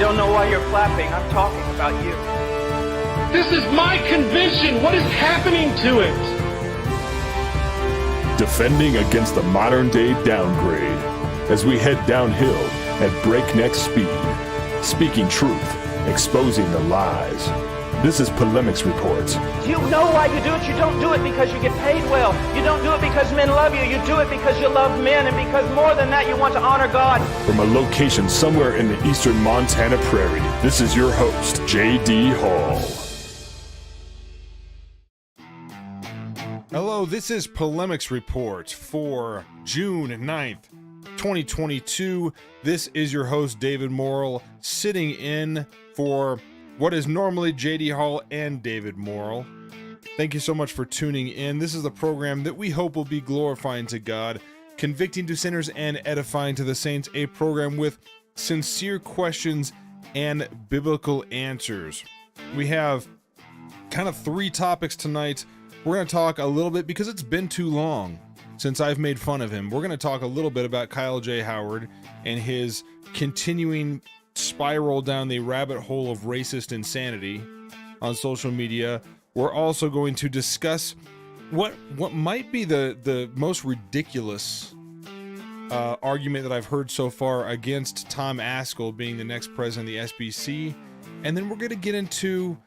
don't know why you're clapping. I'm talking about you. This is my convention. What is happening to it? Defending against the modern-day downgrade as we head downhill at breakneck speed. Speaking truth, exposing the lies. This is Polemics Reports. You know why you do it. You don't do it because you get paid well. You don't do it because men love you. You do it because you love men, and because more than that, you want to honor God. From a location somewhere in the eastern Montana prairie, this is your host, J.D. Hall. Hello, this is Polemics Report for June 9th, 2022. This is your host, David Morrill, sitting in for what is normally J.D. Hall and David Morrill. Thank you so much for tuning in. This is the program that we hope will be glorifying to God, convicting to sinners, and edifying to the saints, a program with sincere questions and biblical answers. We have kind of three topics tonight. We're going to talk a little bit, because it's been too long since I've made fun of him. We're going to talk a little bit about Kyle J. Howard and his continuing spiral down the rabbit hole of racist insanity on social media. We're also going to discuss what might be the most ridiculous argument that I've heard so far against Tom Ascol being the next president of the SBC. And then we're going to get into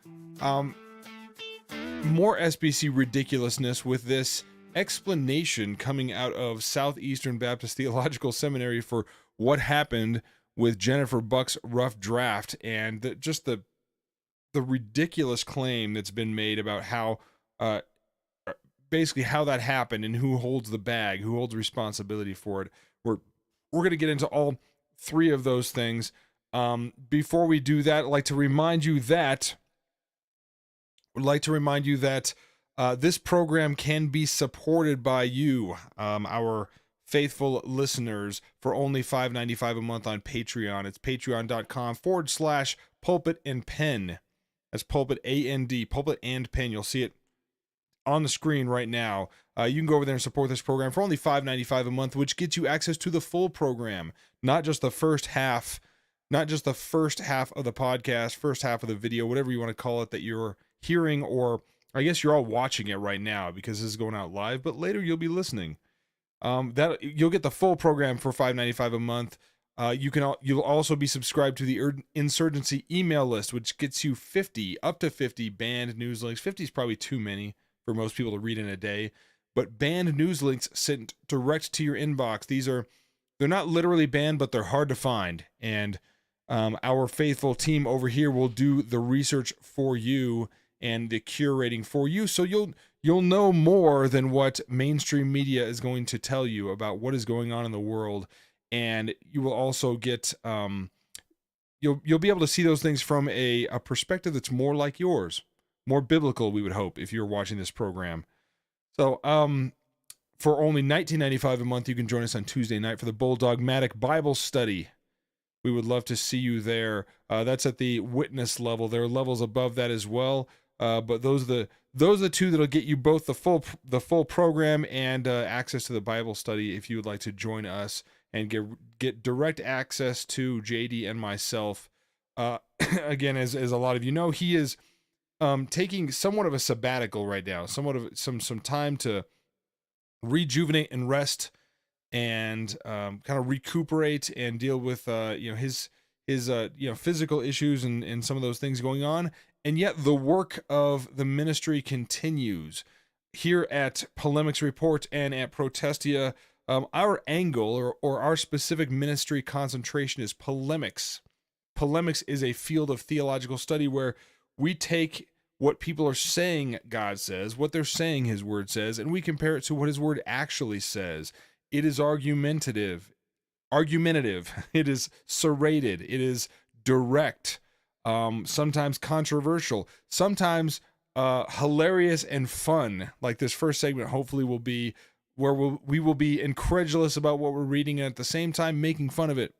more SBC ridiculousness with this explanation coming out of Southeastern Baptist Theological Seminary for what happened with Jennifer Buck's rough draft, and the ridiculous claim that's been made about how basically how that happened and who holds the bag, who holds responsibility for it. We're going to get into all three of those things. Before we do that, I'd like to remind you that this program can be supported by you, our faithful listeners, for only $5.95 a month on Patreon. It's patreon.com/pulpit and pen. That's pulpit, A-N-D, pulpit and pen. You'll see it on the screen right now. You can go over there and support this program for only $5.95 a month, which gets you access to the full program, not just the first half of the podcast, first half of the video, whatever you want to call it, that you're hearing, or I guess you're all watching it right now because this is going out live, but later you'll be listening. That you'll get the full program for $5.95 a month. You'll also be subscribed to the Insurgency email list, which gets you up to 50 banned news links. 50 is probably too many for most people to read in a day, but banned news links sent direct to your inbox. They're not literally banned, but they're hard to find, and our faithful team over here will do the research for you and the curating for you, so you'll know more than what mainstream media is going to tell you about what is going on in the world. And you will also get you'll be able to see those things from a perspective that's more like yours, more biblical, we would hope, if you're watching this program. So for only $19.95 a month, you can join us on Tuesday night for the Bulldogmatic Bible Study. We would love to see you there. That's at the witness level. There are levels above that as well. But those are the two that'll get you both the full program and access to the Bible study if you would like to join us and get direct access to JD and myself. Again, as a lot of you know, he is taking somewhat of a sabbatical right now, somewhat of some time to rejuvenate and rest and kind of recuperate and deal with his physical issues and some of those things going on. And yet the work of the ministry continues. Here at Polemics Report and at Protestia, our angle or our specific ministry concentration is polemics. Polemics is a field of theological study where we take what people are saying God says, what they're saying his word says, and we compare it to what his word actually says. It is argumentative. It is serrated. It is direct. Sometimes controversial, sometimes hilarious and fun, like this first segment hopefully will be, where we will be incredulous about what we're reading and at the same time making fun of it.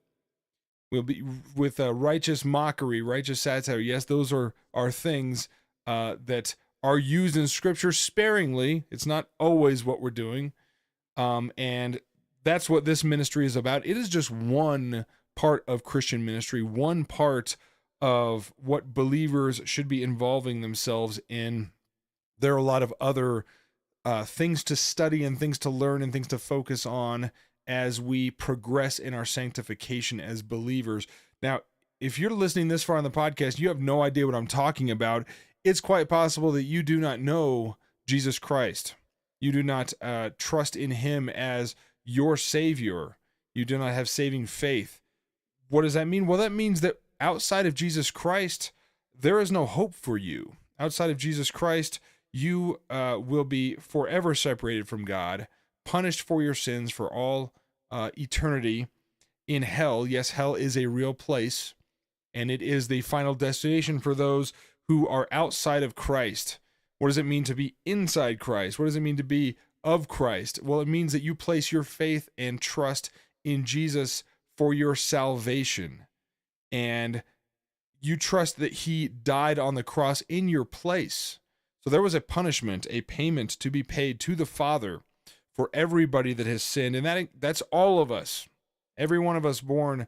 We'll be with righteous mockery, righteous satire. Yes, those are things that are used in Scripture sparingly. It's not always what we're doing, and that's what this ministry is about. It is just one part of Christian ministry, one part of what believers should be involving themselves in. There are a lot of other things to study and things to learn and things to focus on as we progress in our sanctification as believers. Now, if you're listening this far on the podcast, you have no idea what I'm talking about. It's quite possible that you do not know Jesus Christ. You do not trust in him as your Savior. You do not have saving faith. What does that mean? Well, that means that outside of Jesus Christ, there is no hope for you. Outside of Jesus Christ, you will be forever separated from God, punished for your sins for all eternity in hell. Yes, hell is a real place, and it is the final destination for those who are outside of Christ. What does it mean to be inside Christ? What does it mean to be of Christ? Well, it means that you place your faith and trust in Jesus for your salvation, and you trust that he died on the cross in your place. So there was a punishment, a payment to be paid to the Father for everybody that has sinned, and that's all of us. Every one of us born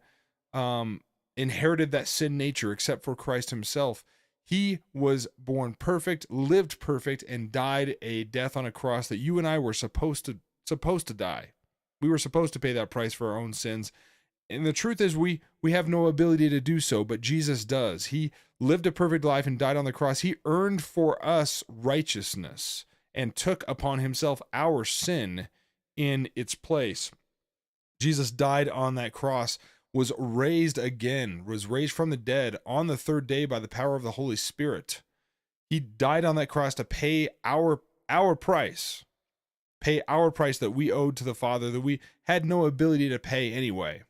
inherited that sin nature except for Christ himself. He was born perfect, lived perfect, and died a death on a cross that you and I were supposed to die. We were supposed to pay that price for our own sins. And the truth is we have no ability to do so, but Jesus does. He lived a perfect life and died on the cross. He earned for us righteousness and took upon himself our sin in its place. Jesus died on that cross, was raised again, was raised from the dead on the third day by the power of the Holy Spirit. He died on that cross to pay our price, that we owed to the Father, that we had no ability to pay anyway.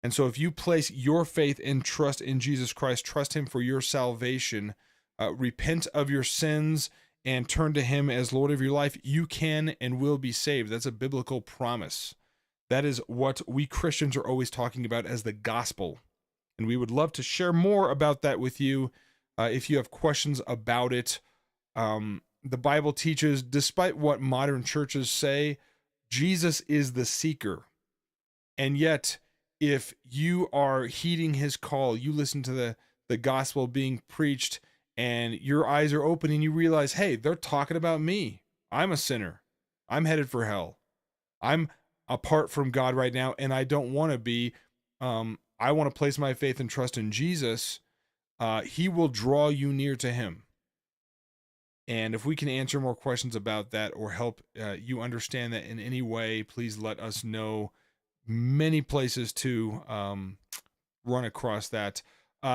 And so if you place your faith and trust in Jesus Christ, trust him for your salvation, repent of your sins, and turn to him as Lord of your life, you can and will be saved. That's a biblical promise. That is what we Christians are always talking about as the gospel. And we would love to share more about that with you if you have questions about it. The Bible teaches, despite what modern churches say, Jesus is the seeker. And yet, if you are heeding his call, you listen to the gospel being preached, and your eyes are open and you realize, hey, they're talking about me. I'm a sinner. I'm headed for hell. I'm apart from God right now, and I don't want to be. I want to place my faith and trust in Jesus. He will draw you near to him. And if we can answer more questions about that or help you understand that in any way, please let us know. Many places to run across that.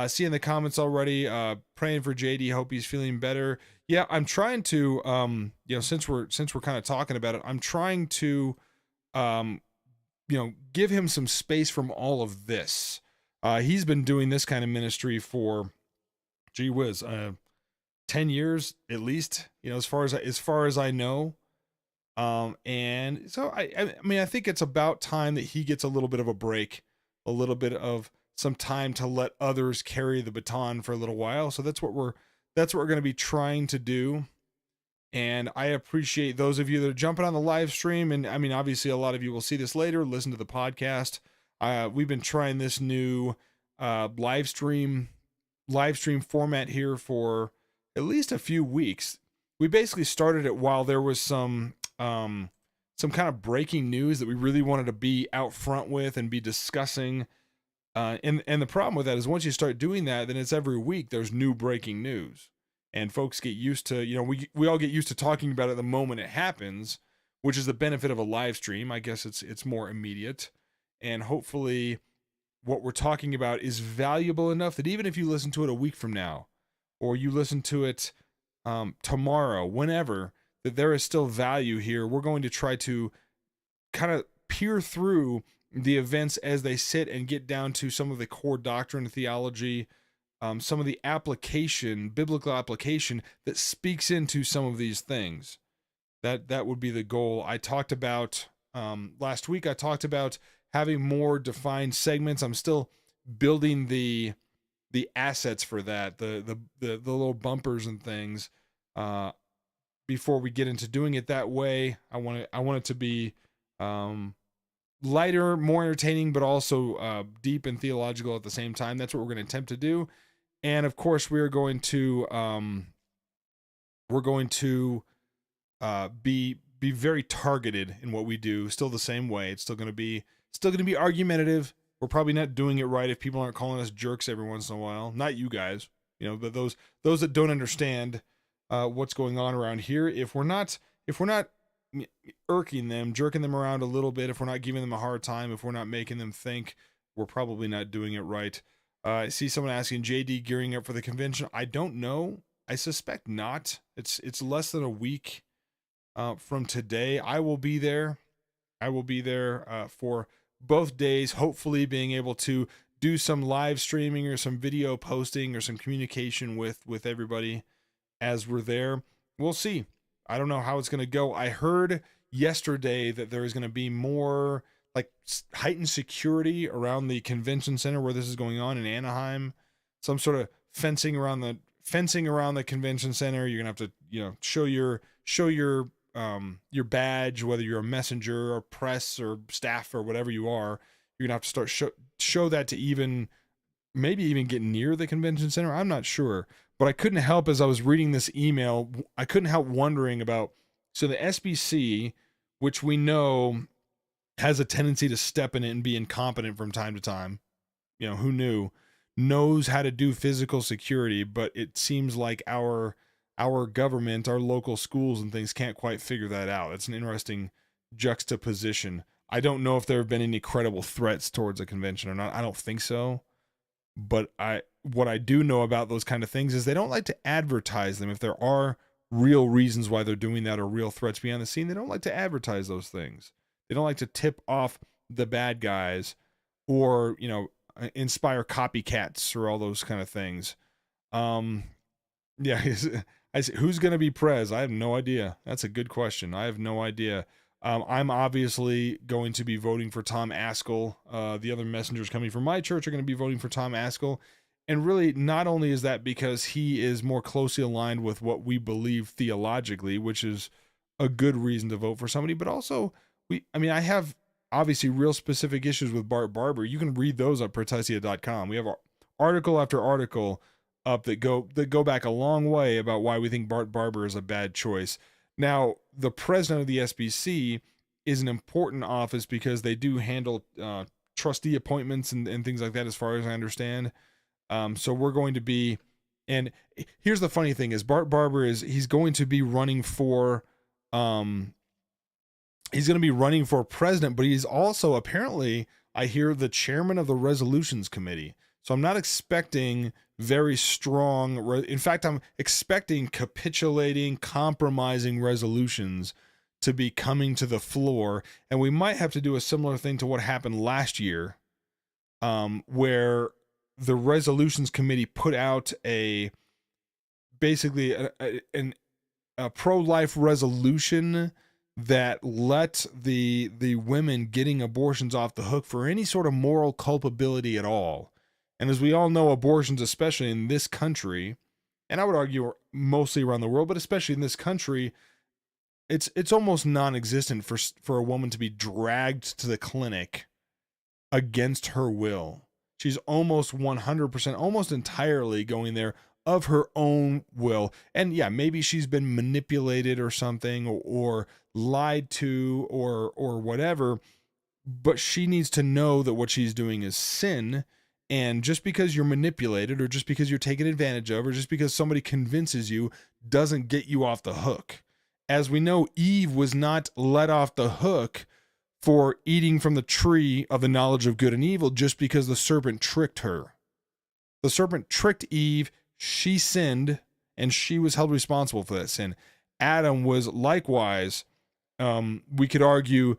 See in the comments already, praying for JD, hope he's feeling better. Yeah, I'm trying to, since we're kind of talking about it, I'm trying to, give him some space from all of this. He's been doing this kind of ministry for, 10 years at least, as far as I know. And so I think it's about time that he gets a little bit of a break, a little bit of some time to let others carry the baton for a little while. So that's what we're going to be trying to do. And I appreciate those of you that are jumping on the live stream. And I mean, obviously a lot of you will see this later, listen to the podcast. We've been trying this new live stream format here for at least a few weeks. We basically started it while there was some kind of breaking news that we really wanted to be out front with and be discussing. And the problem with that is once you start doing that, then it's every week there's new breaking news. And folks get used to, we all get used to talking about it the moment it happens, which is the benefit of a live stream. I guess it's more immediate. And hopefully what we're talking about is valuable enough that even if you listen to it a week from now, or you listen to it tomorrow, whenever, that there is still value here. We're going to try to kind of peer through the events as they sit and get down to some of the core doctrine of theology, some of the biblical application that speaks into some of these things. That would be the goal. I talked about, last week, I talked about having more defined segments. I'm still building the assets for that, the little bumpers and things, before we get into doing it that way. I want it to be lighter, more entertaining, but also deep and theological at the same time. That's what we're going to attempt to do. And of course, we're going to be very targeted in what we do. Still the same way. It's still going to be argumentative. We're probably not doing it right if people aren't calling us jerks every once in a while. Not you guys, but those that don't understand what's going on around here. If we're not irking them, jerking them around a little bit, if we're not giving them a hard time, if we're not making them think, we're probably not doing it right. I see someone asking, JD gearing up for the convention. I don't know. I suspect not. It's less than a week from today. I will be there. For both days, hopefully being able to do some live streaming or some video posting or some communication with everybody as we're there. We'll see. I don't know how it's going to go. I heard yesterday that there is going to be more like heightened security around the convention center where this is going on in Anaheim. Some sort of fencing around the convention center. You're going to have to, show your badge, whether you're a messenger or press or staff or whatever you are. You're gonna have to start show that to maybe even get near the convention center. I'm not sure, but I couldn't help, as I was reading this email, I couldn't help wondering about, so the SBC, which we know has a tendency to step in it and be incompetent from time to time. Who knew? Knows how to do physical security, but it seems like our government, our local schools and things can't quite figure that out. It's an interesting juxtaposition. I don't know if there have been any credible threats towards a convention or not. I don't think so. But what I do know about those kind of things is they don't like to advertise them. If there are real reasons why they're doing that or real threats behind the scene, they don't like to advertise those things. They don't like to tip off the bad guys or, inspire copycats or all those kind of things. Yeah, I say, who's going to be prez? I have no idea. That's a good question. I have no idea. I'm obviously going to be voting for Tom Ascol. The other messengers coming from my church are going to be voting for Tom Ascol. And really, not only is that because he is more closely aligned with what we believe theologically, which is a good reason to vote for somebody, but also, I have obviously real specific issues with Bart Barber. You can read those at Protesia.com. We have article after article up that go back a long way about why we think Bart Barber is a bad choice. Now, the president of the SBC is an important office because they do handle trustee appointments and things like that, as far as I understand. So we're going to be, and here's the funny thing is Bart Barber he's going to be running for president, but he's also apparently, I hear, the chairman of the resolutions committee. So I'm not expecting very strong, in fact, I'm expecting capitulating, compromising resolutions to be coming to the floor. And we might have to do a similar thing to what happened last year, where the resolutions committee put out basically a pro-life resolution that let the women getting abortions off the hook for any sort of moral culpability at all. And as we all know, abortions, especially in this country, and I would argue mostly around the world, but especially in this country, it's almost non-existent for a woman to be dragged to the clinic against her will. She's almost 100%, almost entirely going there of her own will. And yeah, maybe she's been manipulated or something, or lied to, or whatever, but she needs to know that what she's doing is sin. And just because you're manipulated, or just because you're taken advantage of, or just because somebody convinces you, doesn't get you off the hook. As we know, Eve was not let off the hook for eating from the tree of the knowledge of good and evil just because the serpent tricked her. The serpent tricked Eve, she sinned, and she was held responsible for that sin. Adam was likewise, we could argue,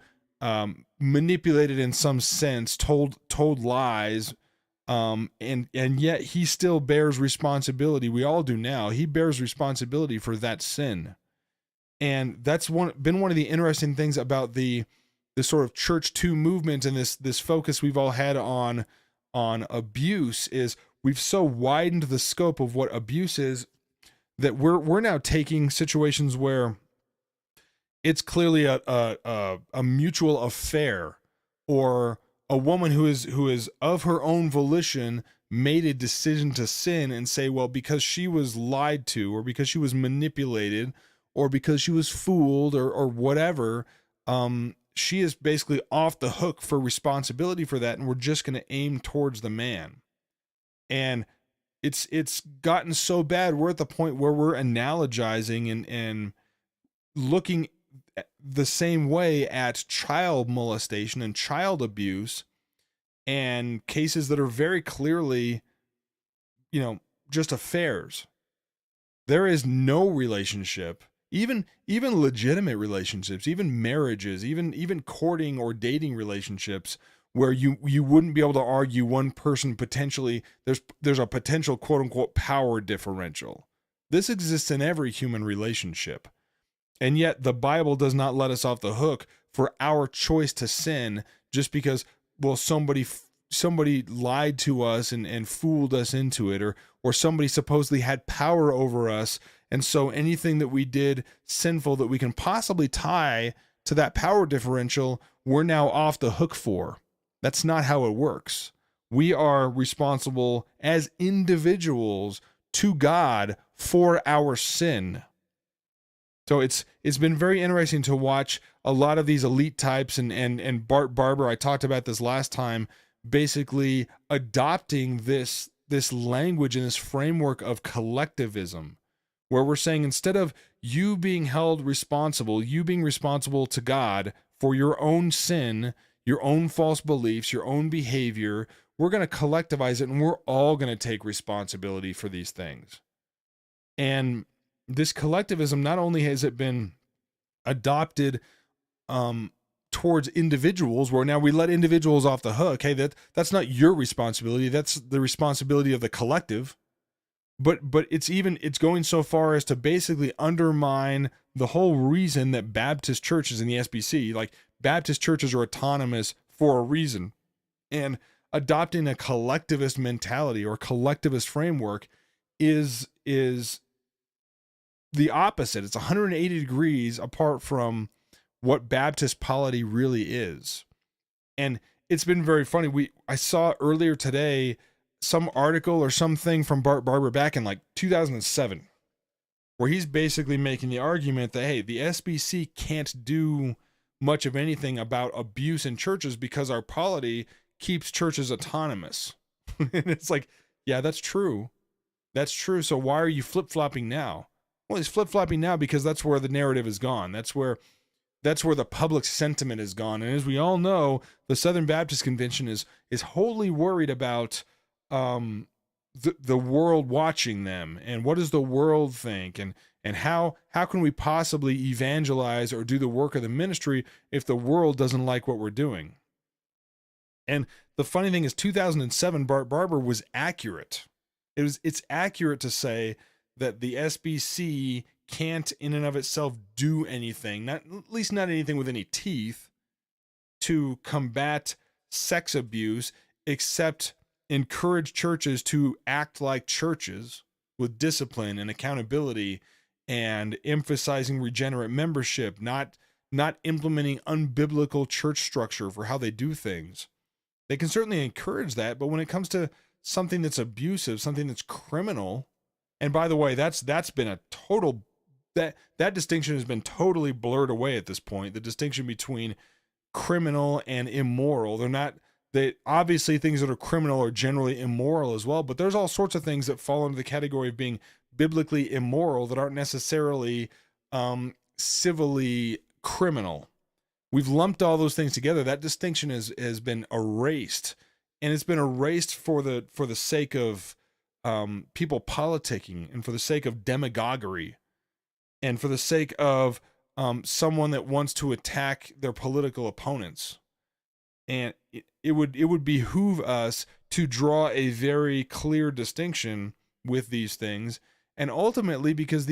manipulated in some sense, told lies, and yet he still bears responsibility. We all do now. He bears responsibility for that sin. And that's been one of the interesting things about the sort of Church 2 movement and this focus we've all had on abuse, is we've so widened the scope of what abuse is that we're now taking situations where it's clearly a mutual affair, or a woman who is of her own volition made a decision to sin and say, well, because she was lied to, or because she was manipulated, or because she was fooled, or whatever, she is basically off the hook for responsibility for that, and we're just going to aim towards the man. And it's gotten so bad, we're at the point where we're analogizing and looking the same way at child molestation and child abuse and cases that are very clearly, just affairs. There is no relationship, even legitimate relationships, even marriages, even courting or dating relationships, where you wouldn't be able to argue one person potentially, there's a potential quote unquote power differential. This exists in every human relationship. And yet the Bible does not let us off the hook for our choice to sin just because, well, somebody lied to us and fooled us into it, or somebody supposedly had power over us. And so anything that we did sinful that we can possibly tie to that power differential, we're now off the hook for. That's not how it works. We are responsible as individuals to God for our sin. So it's been very interesting to watch a lot of these elite types and Bart Barber, I talked about this last time, basically adopting this language and this framework of collectivism, where we're saying instead of you being held responsible, you being responsible to God for your own sin, your own false beliefs, your own behavior, we're going to collectivize it, and we're all going to take responsibility for these things. And this collectivism, not only has it been adopted towards individuals, where now we let individuals off the hook. Hey, that's not your responsibility. That's the responsibility of the collective. But it's going so far as to basically undermine the whole reason that Baptist churches in the SBC, like Baptist churches, are autonomous for a reason. And adopting a collectivist mentality or collectivist framework is the opposite. It's 180 degrees apart from what Baptist polity really is. And it's been very funny. I saw earlier today some article or something from Bart Barber back in like 2007, where he's basically making the argument that, hey, the SBC can't do much of anything about abuse in churches because our polity keeps churches autonomous. And it's like, yeah, that's true. That's true. So why are you flip-flopping now? Well, he's flip-flopping now because that's where the narrative is gone. That's where the public sentiment is gone. And as we all know, the Southern Baptist Convention is wholly worried about the world watching them, and what does the world think, and how can we possibly evangelize or do the work of the ministry if the world doesn't like what we're doing. And the funny thing is, 2007 Bart Barber was accurate. It's accurate to say that the SBC can't in and of itself do anything, at least not anything with any teeth, to combat sex abuse, except encourage churches to act like churches with discipline and accountability, and emphasizing regenerate membership, not implementing unbiblical church structure for how they do things. They can certainly encourage that, but when it comes to something that's abusive, something that's criminal, and by the way, that's been a total, that distinction has been totally blurred away at this point. The distinction between criminal and immoral, they obviously, things that are criminal are generally immoral as well, but there's all sorts of things that fall into the category of being biblically immoral that aren't necessarily civilly criminal. We've lumped all those things together. That distinction has been erased, and it's been erased for the sake of people politicking, and for the sake of demagoguery, and for the sake of someone that wants to attack their political opponents. And it would behoove us to draw a very clear distinction with these things. And ultimately, because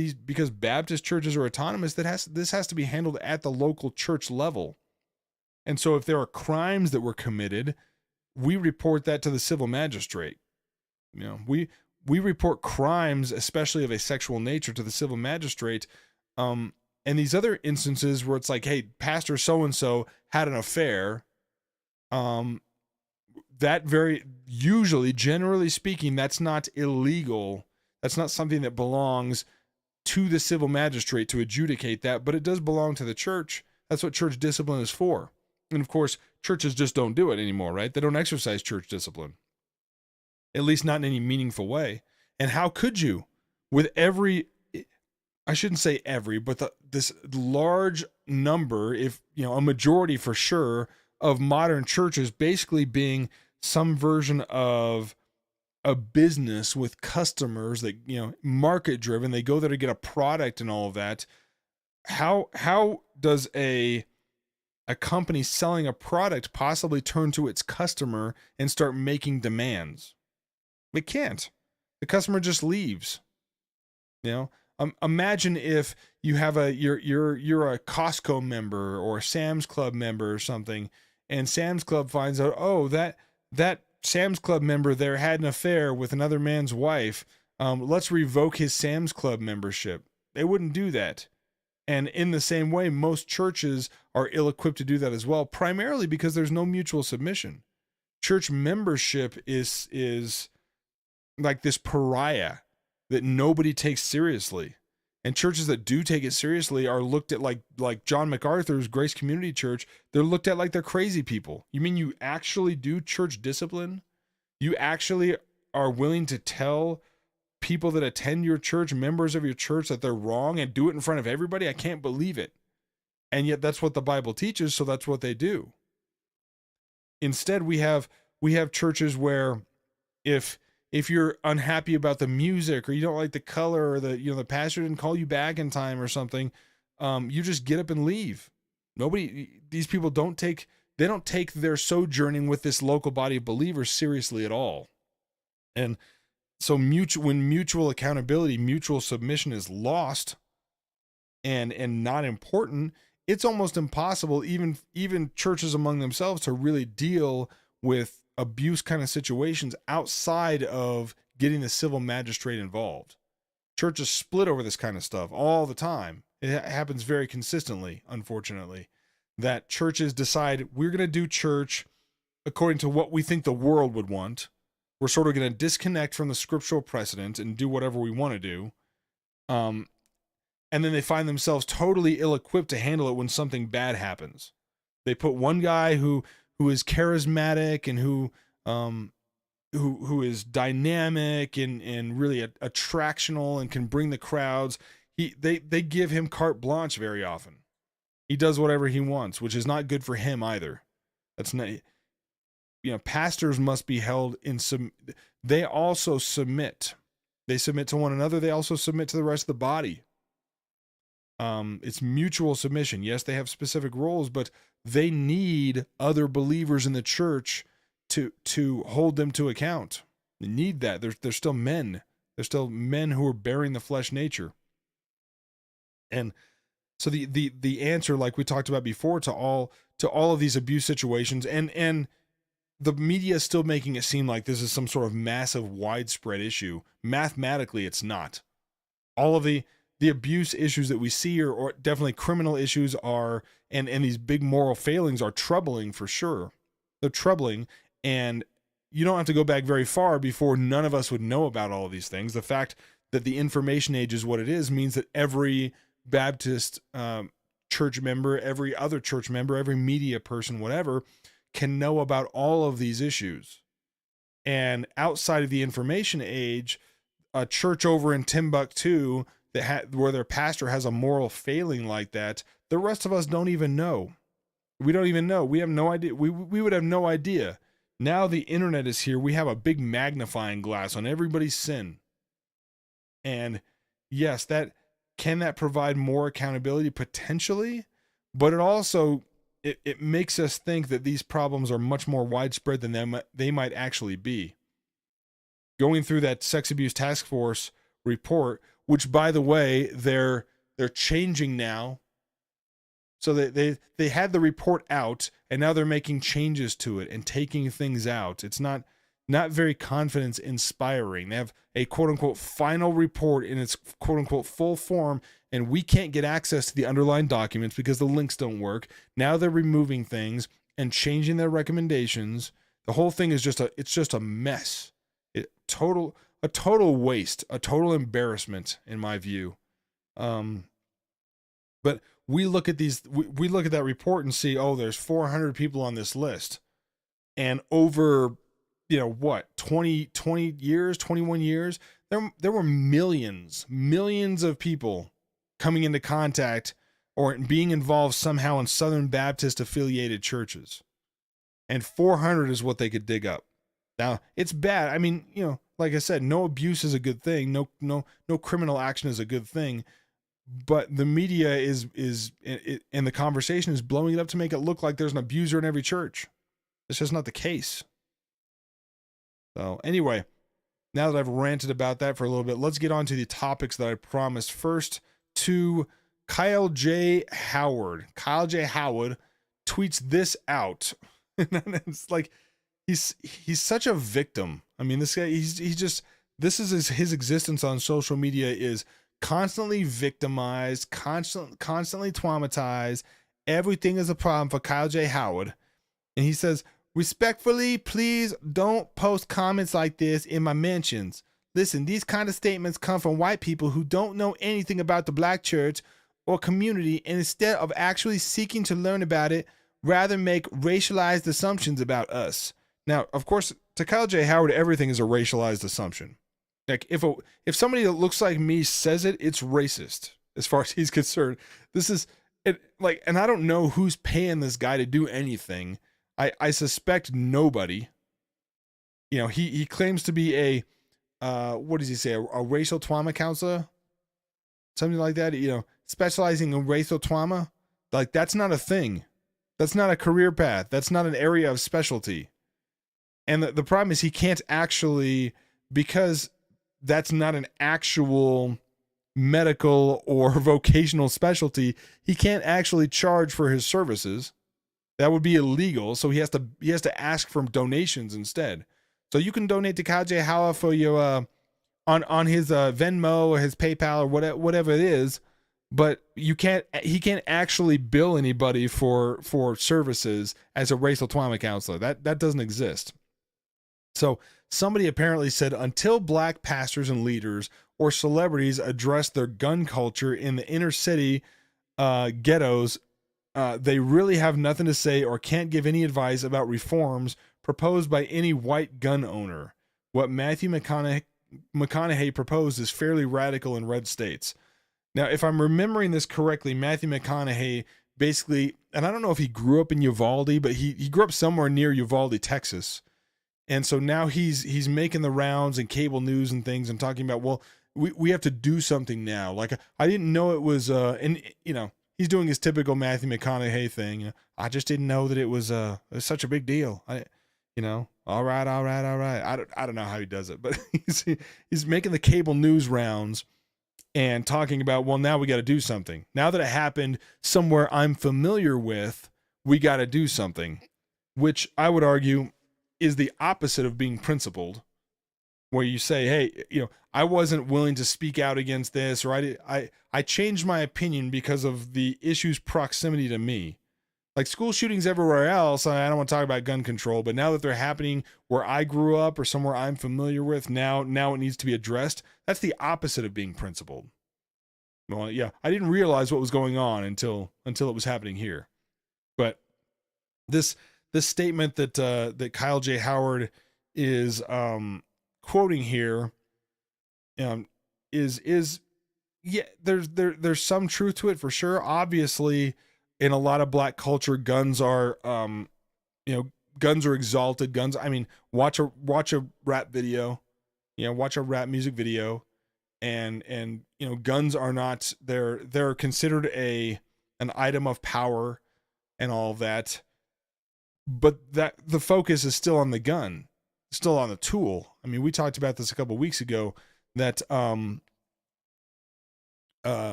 Baptist churches are autonomous, this has to be handled at the local church level. And so if there are crimes that were committed, we report that to the civil magistrate. We report crimes, especially of a sexual nature, to the civil magistrate. And these other instances where it's like, hey, Pastor so-and-so had an affair, usually, generally speaking, that's not illegal. That's not something that belongs to the civil magistrate to adjudicate that, but it does belong to the church. That's what church discipline is for. And of course, churches just don't do it anymore, right? They don't exercise church discipline, at least not in any meaningful way. And how could you? With I shouldn't say every, but this large number, if a majority for sure, of modern churches basically being some version of a business with customers that, market driven. They go there to get a product and all of that. How does a company selling a product possibly turn to its customer and start making demands? It can't. The customer just leaves. Imagine if you have you're a Costco member or a Sam's Club member or something, and Sam's Club finds out, oh, that Sam's Club member there had an affair with another man's wife. Let's revoke his Sam's Club membership. They wouldn't do that. And in the same way, most churches are ill-equipped to do that as well, primarily because there's no mutual submission. Church membership is like this pariah that nobody takes seriously. And churches that do take it seriously are looked at like John MacArthur's Grace Community Church. They're looked at like they're crazy people. You mean you actually do church discipline? You actually are willing to tell people that attend your church, members of your church, that they're wrong and do it in front of everybody? I can't believe it. And yet that's what the Bible teaches, so that's what they do. Instead, we have churches where if you're unhappy about the music or you don't like the color or the pastor didn't call you back in time or something, you just get up and leave. These people don't take their sojourning with this local body of believers seriously at all. And so when mutual accountability, mutual submission is lost and not important, it's almost impossible, even churches among themselves, to really deal with abuse kind of situations outside of getting the civil magistrate involved. Churches split over this kind of stuff all the time. It happens very consistently, unfortunately, that churches decide we're going to do church according to what we think the world would want. We're sort of going to disconnect from the scriptural precedent and do whatever we want to do. And then they find themselves totally ill-equipped to handle it when something bad happens. They put one guy who is charismatic and who is dynamic and really attractional and can bring the crowds. They give him carte blanche very often. He does whatever he wants, which is not good for him either. That's not, pastors must be held in some. They also submit. They submit to one another. They also submit to the rest of the body. It's mutual submission. Yes, they have specific roles, but they need other believers in the church to hold them to account. They need that. They're still men. They're still men who are bearing the flesh nature. And so the answer, like we talked about before, to all of these abuse situations, and the media is still making it seem like this is some sort of massive, widespread issue. Mathematically, it's not. All of the abuse issues that we see or definitely criminal issues are, and these big moral failings are troubling for sure. They're troubling, and you don't have to go back very far before none of us would know about all of these things. The fact that the information age is what it is means that every Baptist church member, every other church member, every media person, whatever, can know about all of these issues. And outside of the information age, a church over in Timbuktu where their pastor has a moral failing like that, the rest of us don't even know. We don't even know. We have no idea. We would have no idea. Now the internet is here. We have a big magnifying glass on everybody's sin. And yes, that provide more accountability potentially, but it also it makes us think that these problems are much more widespread than they might actually be. Going through that sex abuse task force report, which by the way, they're changing now. So they had the report out and now they're making changes to it and taking things out. It's not very confidence inspiring. They have a quote unquote final report in its quote unquote full form, and we can't get access to the underlying documents because the links don't work. Now they're removing things and changing their recommendations. The whole thing is it's just a mess. A total waste, a total embarrassment in my view. But we look at we look at that report and see, oh, there's 400 people on this list. And over, 20 years, 21 years, there were millions of people coming into contact or being involved somehow in Southern Baptist affiliated churches. And 400 is what they could dig up. Now, it's bad. I mean, like I said, no abuse is a good thing. No criminal action is a good thing. But the media and the conversation is blowing it up to make it look like there's an abuser in every church. It's just not the case. So anyway, now that I've ranted about that for a little bit, let's get on to the topics that I promised. First, to Kyle J. Howard. Kyle J. Howard tweets this out. It's like he's such a victim. I mean, this guy, this is his existence on social media is constantly victimized, constantly traumatized. Everything is a problem for Kyle J. Howard. And he says, respectfully, please don't post comments like this in my mentions. Listen, these kind of statements come from white people who don't know anything about the black church or community, and instead of actually seeking to learn about it, rather make racialized assumptions about us. Now, of course, to Kyle J. Howard, everything is a racialized assumption. Like if somebody that looks like me says it, it's racist as far as he's concerned. This is it. Like, and I don't know who's paying this guy to do anything. I suspect nobody. He claims to be a what does he say? A racial trauma counselor, something like that. Specializing in racial trauma. Like, that's not a thing. That's not a career path. That's not an area of specialty. And the problem is he can't actually, because that's not an actual medical or vocational specialty, he can't actually charge for his services. That would be illegal. So he has to ask for donations instead. So you can donate to Kyle J. Howard for your on his Venmo or his PayPal or whatever it is, but he can't actually bill anybody for services as a racial trauma counselor. That doesn't exist. So somebody apparently said, until black pastors and leaders or celebrities address their gun culture in the inner city ghettos, they really have nothing to say or can't give any advice about reforms proposed by any white gun owner. What Matthew McConaughey proposed is fairly radical in red states. Now, if I'm remembering this correctly, Matthew McConaughey basically, and I don't know if he grew up in Uvalde, but he grew up somewhere near Uvalde, Texas. And so now he's making the rounds in cable news and things and talking about, well, we have to do something now. Like, I didn't know it was, he's doing his typical Matthew McConaughey thing. I just didn't know that it was such a big deal. All right. I don't know how he does it, but he's making the cable news rounds and talking about, well, now we got to do something. Now that it happened somewhere I'm familiar with, we got to do something, which I would argue is the opposite of being principled, where you say, hey, I wasn't willing to speak out against this, or I changed my opinion because of the issue's proximity to me. Like school shootings everywhere else, I don't want to talk about gun control, but now that they're happening where I grew up or somewhere I'm familiar with, now it needs to be addressed. That's the opposite of being principled. Well, yeah, I didn't realize what was going on until it was happening here. But this statement that Kyle J. Howard is quoting here is yeah, there's some truth to it for sure. Obviously, in a lot of black culture, guns are guns are exalted. Guns, I mean, watch a rap video, watch a rap music video, and guns are not, they're considered an item of power and all of that. But that the focus is still on the gun, still on the tool. I mean, we talked about this a couple of weeks ago that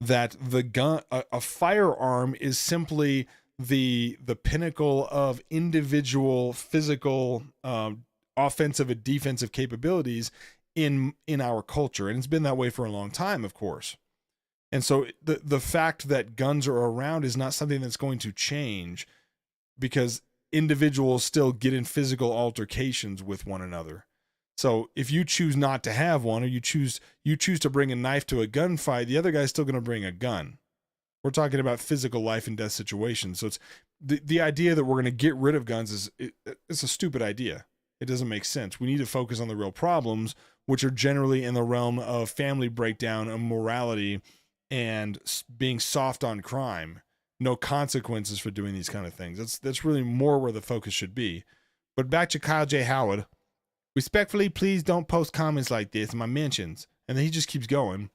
that the gun, a firearm is simply the pinnacle of individual physical offensive and defensive capabilities in our culture, and it's been that way for a long time, of course. And so the fact that guns are around is not something that's going to change, because individuals still get in physical altercations with one another. So if you choose not to have one, or you choose to bring a knife to a gunfight, the other guy's still going to bring a gun. We're talking about physical life and death situations. So it's the idea that we're going to get rid of guns it's a stupid idea. It doesn't make sense. We need to focus on the real problems, which are generally in the realm of family breakdown, immorality, and being soft on crime. No consequences for doing these kind of things. That's really more where the focus should be. But back to Kyle J. Howard. Respectfully, please don't post comments like this in my mentions. And then he just keeps going.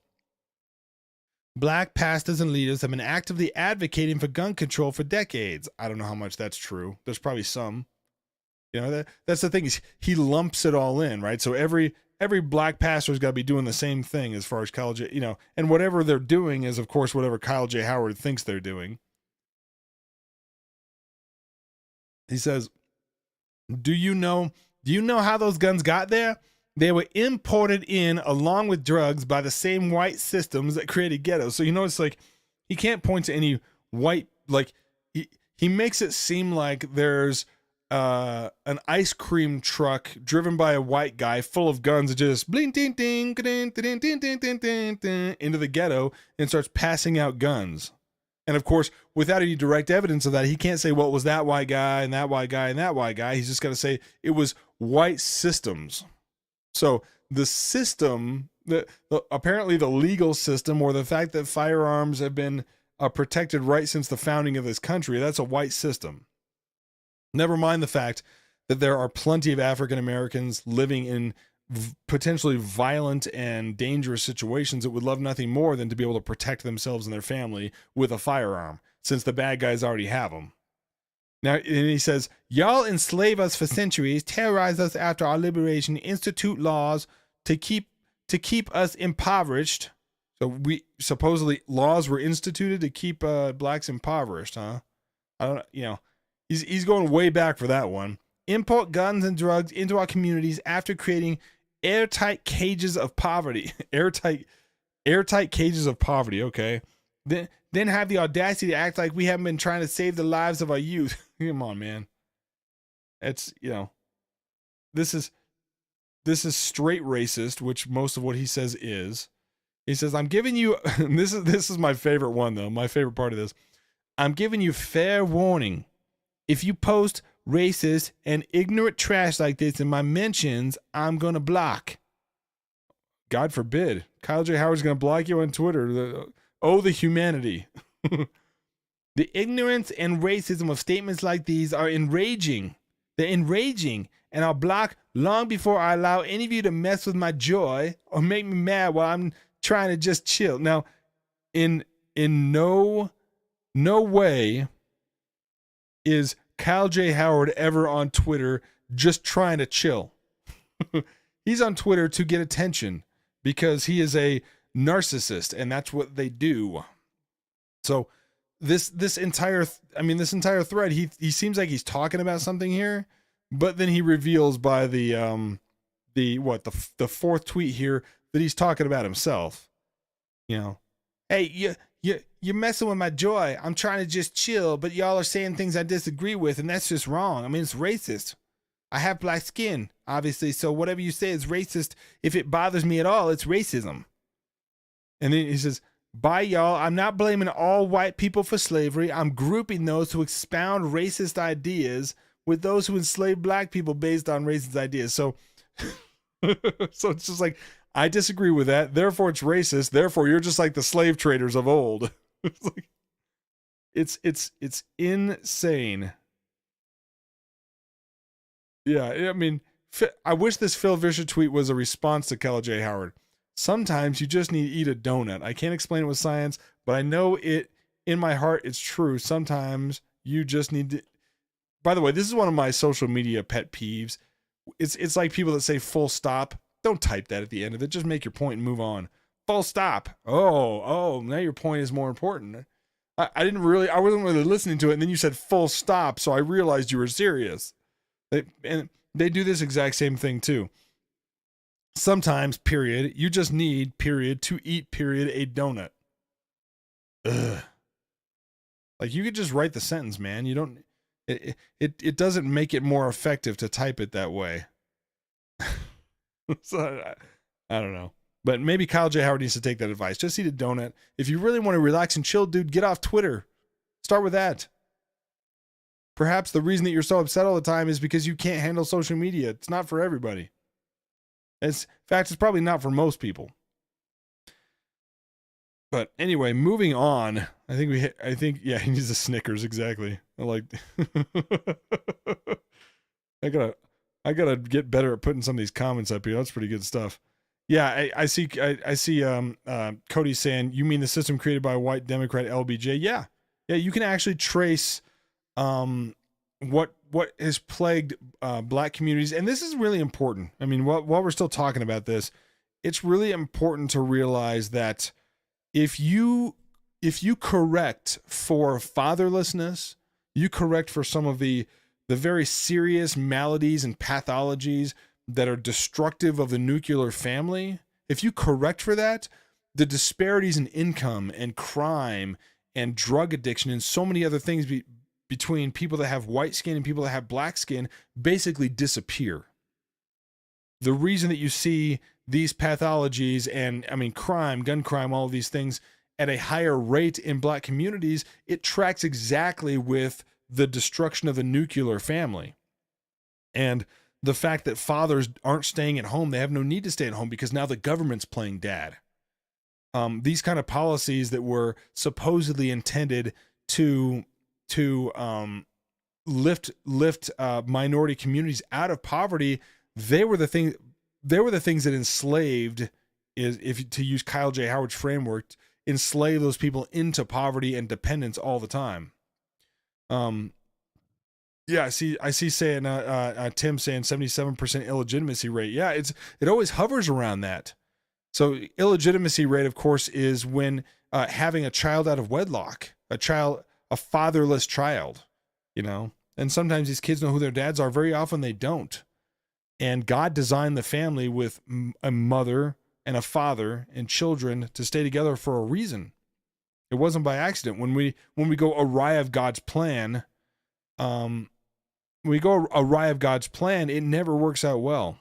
Black pastors and leaders have been actively advocating for gun control for decades. I don't know how much that's true. There's probably some. You know, that's the thing, is he lumps it all in, right? So every black pastor's got to be doing the same thing as far as Kyle J. You know, and whatever they're doing is, of course, whatever Kyle J. Howard thinks they're doing. He says, Do you know how those guns got there? They were imported in along with drugs by the same white systems that created ghettos. So, you know, it's like he can't point to any white, like he makes it seem like there's an ice cream truck driven by a white guy full of guns that just bling ding ding ding ding ding ding ding ding into the ghetto and starts passing out guns. And of course, without any direct evidence of that, he can't say, well, it was that white guy and that white guy and that white guy. He's just got to say it was white systems. So the system, apparently the legal system, or the fact that firearms have been a protected right since the founding of this country, that's a white system. Never mind the fact that there are plenty of African Americans living in potentially violent and dangerous situations that would love nothing more than to be able to protect themselves and their family with a firearm, since the bad guys already have them. Now, and he says, y'all enslave us for centuries, terrorize us after our liberation, institute laws to keep us impoverished. So we supposedly laws were instituted to keep blacks impoverished, huh? I don't know, you know, he's going way back for that one. Import guns and drugs into our communities after creating airtight cages of poverty. airtight cages of poverty, okay. Then have the audacity to act like we haven't been trying to save the lives of our youth. Come on, man. It's, you know, this is straight racist, which most of what he says is. He says, I'm giving you, this is my favorite one though, my favorite part of this. I'm giving you fair warning. If you post racist and ignorant trash like this in my mentions, I'm going to block. God forbid. Kyle J. Howard's going to block you on Twitter. The humanity. The ignorance and racism of statements like these are enraging. They're enraging, and I'll block long before I allow any of you to mess with my joy or make me mad while I'm trying to just chill. Now, in no way is Kyle J. Howard ever on Twitter just trying to chill. He's on Twitter to get attention because he is a narcissist, and that's what they do. So this entire thread, he seems like he's talking about something here, but then he reveals by the fourth tweet here that he's talking about himself. You know, hey, you're messing with my joy. I'm trying to just chill, but y'all are saying things I disagree with, and that's just wrong. I mean, it's racist. I have black skin, obviously, so whatever you say is racist. If it bothers me at all, it's racism. And then he says, bye, y'all. I'm not blaming all white people for slavery. I'm grouping those who expound racist ideas with those who enslave black people based on racist ideas. So, so it's just like, I disagree with that. Therefore, it's racist. Therefore, you're just like the slave traders of old. It's insane. Yeah, I mean, I wish this Phil Vischer tweet was a response to Kyle J. Howard. Sometimes you just need to eat a donut. I can't explain it with science, but I know it in my heart. It's true. Sometimes you just need to. By the way, this is one of my social media pet peeves. It's like people that say full stop. Don't type that at the end of it. Just make your point and move on. Full stop. Oh, now your point is more important. I wasn't really listening to it, and then you said full stop, so I realized you were serious. They do this exact same thing too. Sometimes, period, you just need, period, to eat, period, a donut. Ugh. Like, you could just write the sentence, man. You don't, It doesn't make it more effective to type it that way. So I don't know. But maybe Kyle J. Howard needs to take that advice. Just eat a donut. If you really want to relax and chill, dude, get off Twitter. Start with that. Perhaps the reason that you're so upset all the time is because you can't handle social media. It's not for everybody. In fact, it's probably not for most people. But anyway, moving on. I think yeah, he needs a Snickers, exactly. I gotta get better at putting some of these comments up here. That's pretty good stuff. Yeah, I see Cody saying, you mean the system created by a white Democrat LBJ? Yeah. Yeah, you can actually trace what has plagued black communities, and this is really important. I mean, while we're still talking about this, it's really important to realize that if you correct for fatherlessness, you correct for some of the very serious maladies and pathologies that are destructive of the nuclear family, if you correct for that, the disparities in income and crime and drug addiction and so many other things between people that have white skin and people that have black skin basically disappear. The reason that you see these pathologies and, I mean, crime, gun crime, all of these things at a higher rate in black communities, it tracks exactly with the destruction of the nuclear family. And the fact that fathers aren't staying at home, they have no need to stay at home because now the government's playing dad. These kind of policies that were supposedly intended to lift minority communities out of poverty, they were the things that enslaved, if to use Kyle J. Howard's framework, enslave those people into poverty and dependence all the time. Yeah, I see saying Tim saying 77% illegitimacy rate. Yeah, it always hovers around that. So illegitimacy rate, of course, is when having a child out of wedlock, a fatherless child, you know. And sometimes these kids know who their dads are. Very often they don't. And God designed the family with a mother and a father and children to stay together for a reason. It wasn't by accident. When we go awry of God's plan, it never works out well.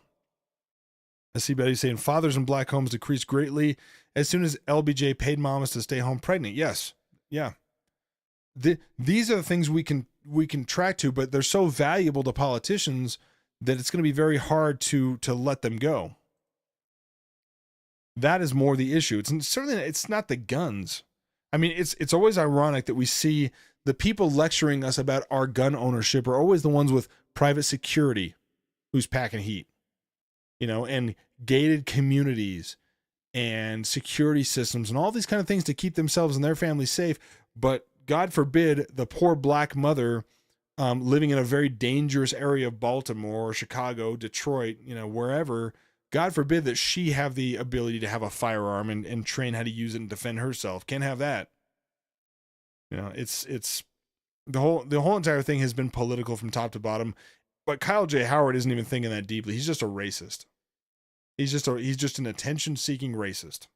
I see Betty saying fathers in black homes decreased greatly as soon as LBJ paid mamas to stay home pregnant. Yes. Yeah. These are the things we can track to, but they're so valuable to politicians that it's going to be very hard to let them go. That is more the issue. It's not the guns. I mean, it's always ironic that we see the people lecturing us about our gun ownership are always the ones with private security who's packing heat, you know, and gated communities and security systems and all these kind of things to keep themselves and their families safe. But God forbid the poor black mother living in a very dangerous area of Baltimore, Chicago, Detroit, you know, wherever, God forbid that she have the ability to have a firearm and train how to use it and defend herself. Can't have that. You know, it's the whole entire thing has been political from top to bottom. But Kyle J. Howard isn't even thinking that deeply. He's just a racist. He's just an attention-seeking racist.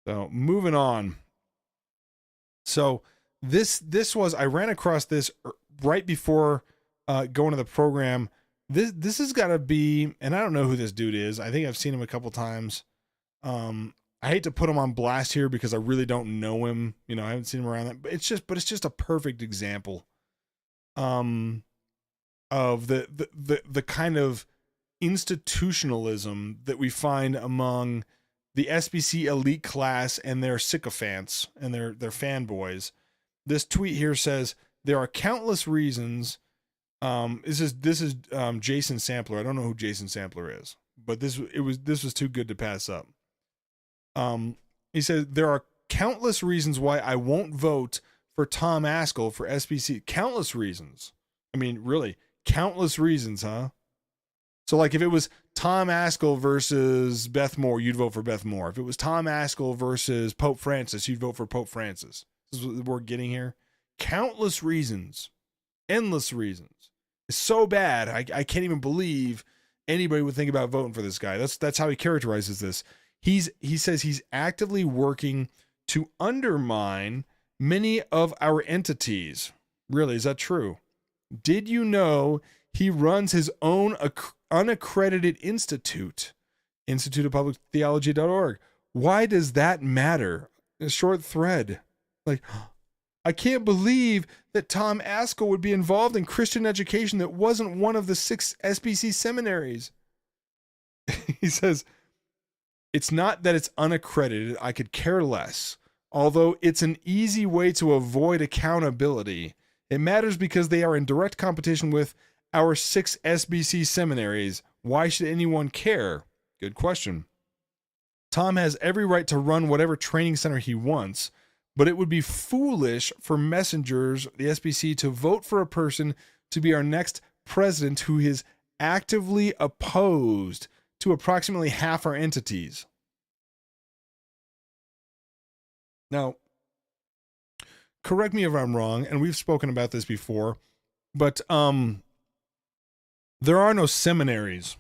So moving on. So this was, I ran across this right before going to the program. This has got to be, and I don't know who this dude is. I think I've seen him a couple times. I hate to put him on blast here because I really don't know him. You know, I haven't seen him around that. But it's just a perfect example of the kind of institutionalism that we find among the SBC elite class and their sycophants and their fanboys. This tweet here says there are countless reasons. This is Jason Sampler. I don't know who Jason Sampler is, but this was too good to pass up. He said there are countless reasons why I won't vote for Tom Ascol for SBC. Countless reasons. I mean, really, countless reasons, huh? So, like, if it was Tom Ascol versus Beth Moore, you'd vote for Beth Moore. If it was Tom Ascol versus Pope Francis, you'd vote for Pope Francis. This is what we're getting here. Countless reasons. Endless reasons. It's so bad, I can't even believe anybody would think about voting for this guy. That's how he characterizes this. He says he's actively working to undermine many of our entities. Really, is that true? Did you know he runs his own unaccredited institute, instituteofpublictheology.org? Why does that matter? A short thread. Like, I can't believe that Tom Ascol would be involved in Christian education that wasn't one of the 6 SBC seminaries. He says, it's not that it's unaccredited. I could care less. Although it's an easy way to avoid accountability. It matters because they are in direct competition with our 6 SBC seminaries. Why should anyone care? Good question. Tom has every right to run whatever training center he wants, but it would be foolish for messengers, the SBC, to vote for a person to be our next president who is actively opposed to approximately half our entities. Now, correct me if I'm wrong, and we've spoken about this before, but there are no seminaries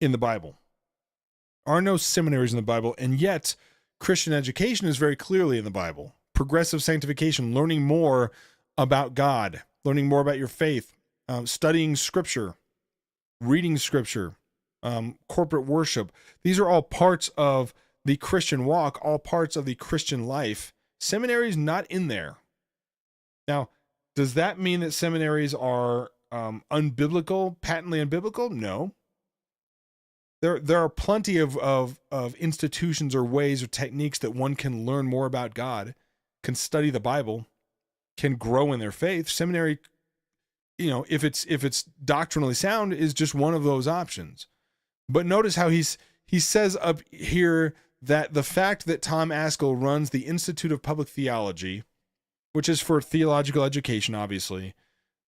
in the Bible. There are no seminaries in the Bible, and yet Christian education is very clearly in the Bible. Progressive sanctification, learning more about God, learning more about your faith, studying Scripture, reading Scripture, corporate worship. These are all parts of the Christian walk, all parts of the Christian life. Seminary is not in there. Now, does that mean that seminaries are unbiblical, patently unbiblical? No. There are plenty of institutions or ways or techniques that one can learn more about God, can study the Bible, can grow in their faith. Seminary, if it's doctrinally sound, is just one of those options. But notice how he says up here that the fact that Tom Ascol runs the Institute of Public Theology, which is for theological education, obviously,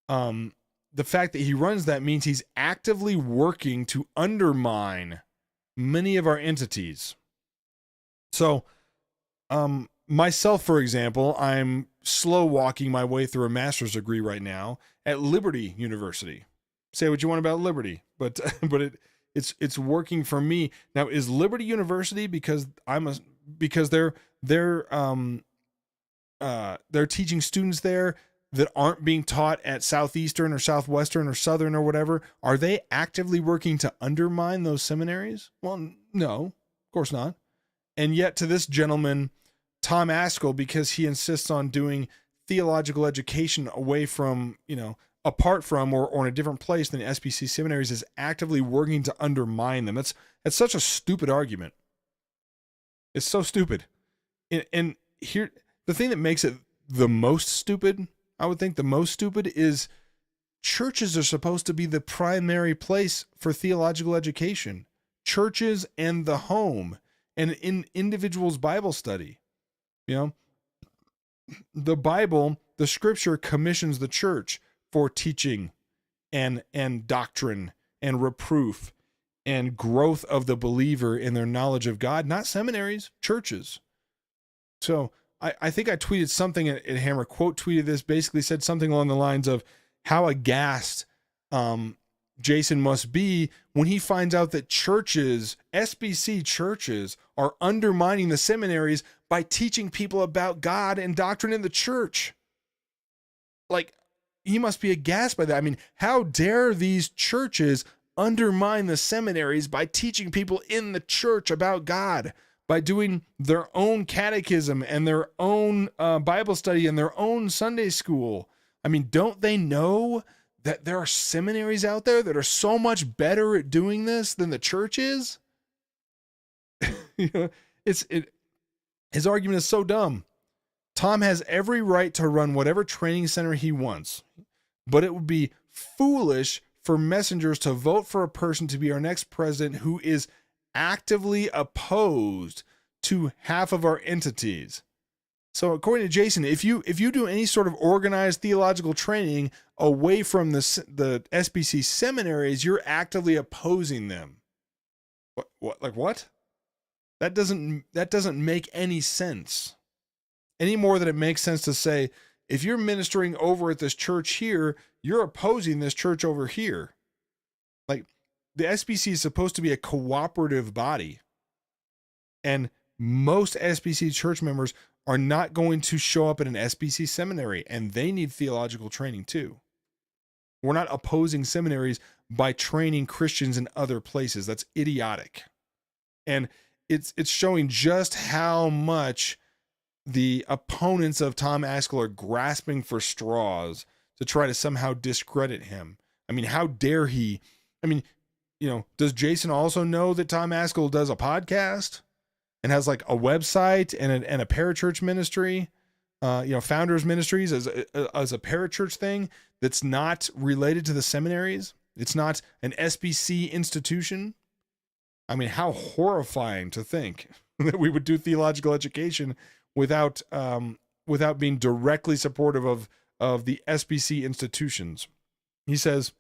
the fact that he runs that means he's actively working to undermine many of our entities. So, myself, for example, I'm slow walking my way through a master's degree right now at Liberty University. Say what you want about Liberty, but it's working for me. Now, is Liberty University because they're teaching students there that aren't being taught at Southeastern or Southwestern or Southern or whatever? Are they actively working to undermine those seminaries? Well, no, of course not. And yet to this gentleman, Tom Ascol, because he insists on doing theological education away from, apart from or in a different place than SBC seminaries, is actively working to undermine them. That's such a stupid argument. It's so stupid. And here, the thing that makes it the most stupid, I would think the most stupid, is churches are supposed to be the primary place for theological education. Churches and the home and in individuals' Bible study. The Bible, the Scripture commissions the church for teaching and doctrine and reproof and growth of the believer in their knowledge of God, not seminaries, churches. So I think I tweeted something at Hammer, quote tweeted this, basically said something along the lines of how aghast Jason must be when he finds out that churches, SBC churches, are undermining the seminaries by teaching people about God and doctrine in the church. Like, he must be aghast by that. I mean, how dare these churches undermine the seminaries by teaching people in the church about God, by doing their own catechism and their own Bible study and their own Sunday school. I mean, don't they know that there are seminaries out there that are so much better at doing this than the church is? His argument is so dumb. Tom has every right to run whatever training center he wants, but it would be foolish for messengers to vote for a person to be our next president who is actively opposed to half of our entities. So according to Jason, if you do any sort of organized theological training away from the SBC seminaries, you're actively opposing them. What? That doesn't make any sense. Any more than it makes sense to say, if you're ministering over at this church here, you're opposing this church over here. Like, the SBC is supposed to be a cooperative body. And most SBC church members are not going to show up at an SBC seminary, and they need theological training too. We're not opposing seminaries by training Christians in other places. That's idiotic. And it's showing just how much the opponents of Tom Ascol are grasping for straws to try to somehow discredit him. I mean, how dare he? I mean, does Jason also know that Tom Ascol does a podcast and has like a website and a parachurch ministry, Founders Ministries as a parachurch thing that's not related to the seminaries? It's not an SBC institution. I mean, how horrifying to think that we would do theological education without being directly supportive of the SBC institutions. He says,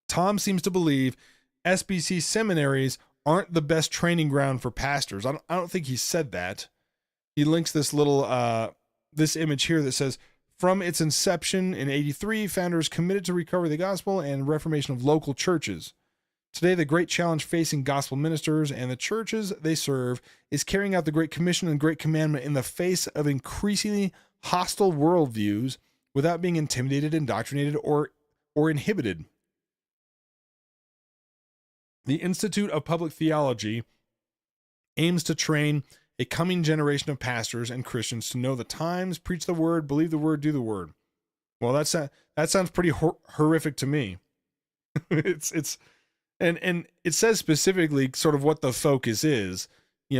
Tom seems to believe SBC seminaries aren't the best training ground for pastors. I don't think he said that. He links this little this image here that says, from its inception in 83, Founders committed to recovery of the gospel and reformation of local churches. Today, the great challenge facing gospel ministers and the churches they serve is carrying out the Great Commission and Great Commandment in the face of increasingly hostile worldviews without being intimidated, indoctrinated, or inhibited. The Institute of Public Theology aims to train a coming generation of pastors and Christians to know the times, preach the word, believe the word, do the word. Well, that sounds pretty horrific to me. And it says specifically sort of what the focus is,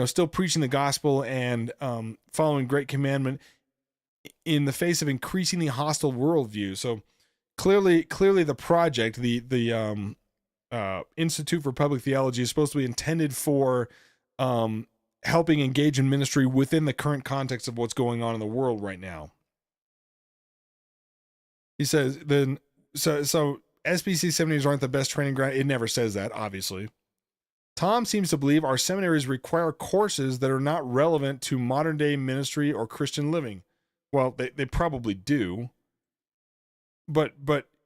still preaching the gospel and following great commandment in the face of increasingly hostile worldview. So clearly the project, the Institute for Public Theology, is supposed to be intended for helping engage in ministry within the current context of what's going on in the world right now. He says so SBC seminaries aren't the best training ground. It never says that, obviously. Tom seems to believe our seminaries require courses that are not relevant to modern day ministry or Christian living. Well, they probably do. But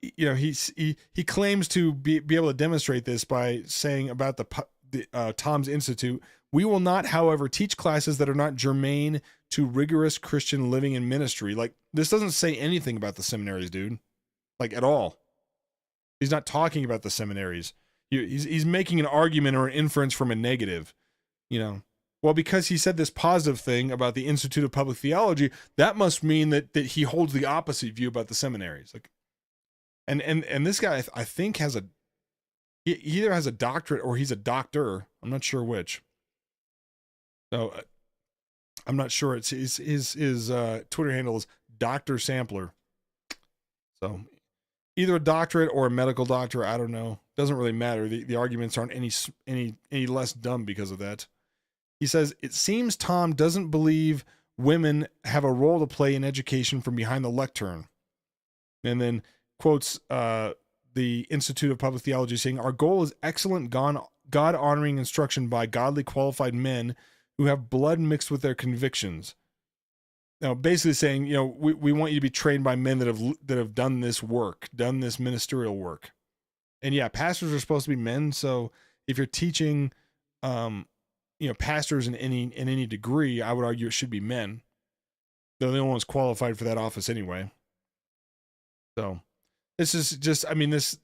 he claims to be able to demonstrate this by saying about the Tom's Institute, we will not, however, teach classes that are not germane to rigorous Christian living and ministry. Like, this doesn't say anything about the seminaries, dude. Like, at all. He's not talking about the seminaries. He's making an argument or an inference from a negative, Well, because he said this positive thing about the Institute of Public Theology, that must mean that he holds the opposite view about the seminaries. Like, and this guy, I think, he either has a doctorate or he's a doctor. I'm not sure which. So I'm not sure. It's his Twitter handle is Dr. Sampler. So either a doctorate or a medical doctor, I don't know. Doesn't really matter. The arguments aren't any less dumb because of that. He says, it seems Tom doesn't believe women have a role to play in education from behind the lectern. And then quotes the Institute of Public Theology saying, our goal is excellent God-honoring instruction by godly qualified men who have blood mixed with their convictions. Now, basically saying, we want you to be trained by men that have done this work, done this ministerial work. And yeah, pastors are supposed to be men. So if you're teaching, pastors in any degree, I would argue it should be men. They're the only ones qualified for that office anyway. So this is just, this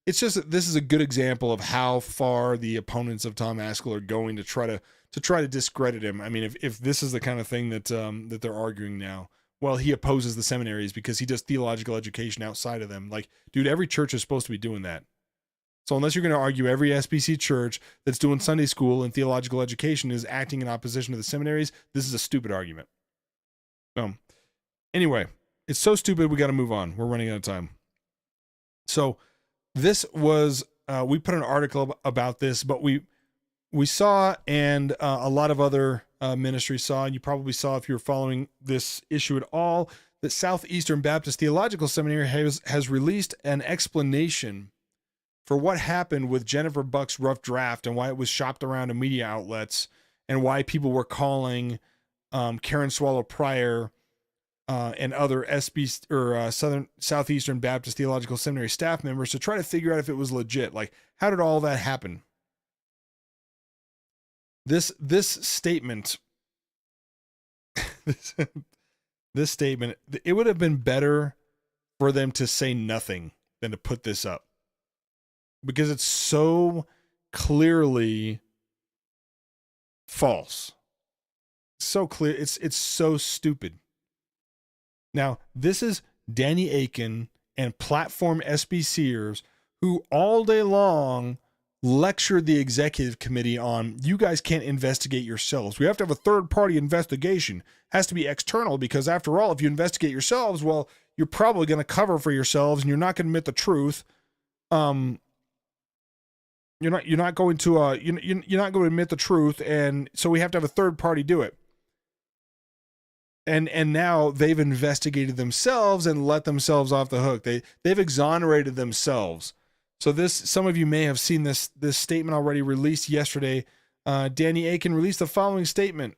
is a good example of how far the opponents of Tom Ascol are going to try to discredit him. I mean, if this is the kind of thing that they're arguing now, well, he opposes the seminaries because he does theological education outside of them. Like, dude, every church is supposed to be doing that. So unless you're going to argue every SBC church that's doing Sunday school and theological education is acting in opposition to the seminaries, this is a stupid argument. Anyway, it's so stupid we got to move on. We're running out of time. So this was, we put an article about this, but we saw, and a lot of other ministries saw, and you probably saw if you were following this issue at all, that Southeastern Baptist Theological Seminary has released an explanation for what happened with Jennifer Buck's rough draft and why it was shopped around to media outlets and why people were calling Karen Swallow Pryor and other Southeastern Baptist Theological Seminary staff members to try to figure out if it was legit. Like, how did all that happen? This statement this statement, it would have been better for them to say nothing than to put this up, because it's so clearly false. So clear. It's so stupid. Now, this is Danny Akin and platform SBCers who all day long lectured the executive committee on, you guys can't investigate yourselves. We have to have a third-party investigation. It has to be external, because after all, if you investigate yourselves, well, you're probably going to cover for yourselves and you're not going to admit the truth. You're not going to admit the truth, and so we have to have a third party do it. And now they've investigated themselves and let themselves off the hook. They've exonerated themselves. So some of you may have seen this statement already released yesterday. Danny Akin released the following statement.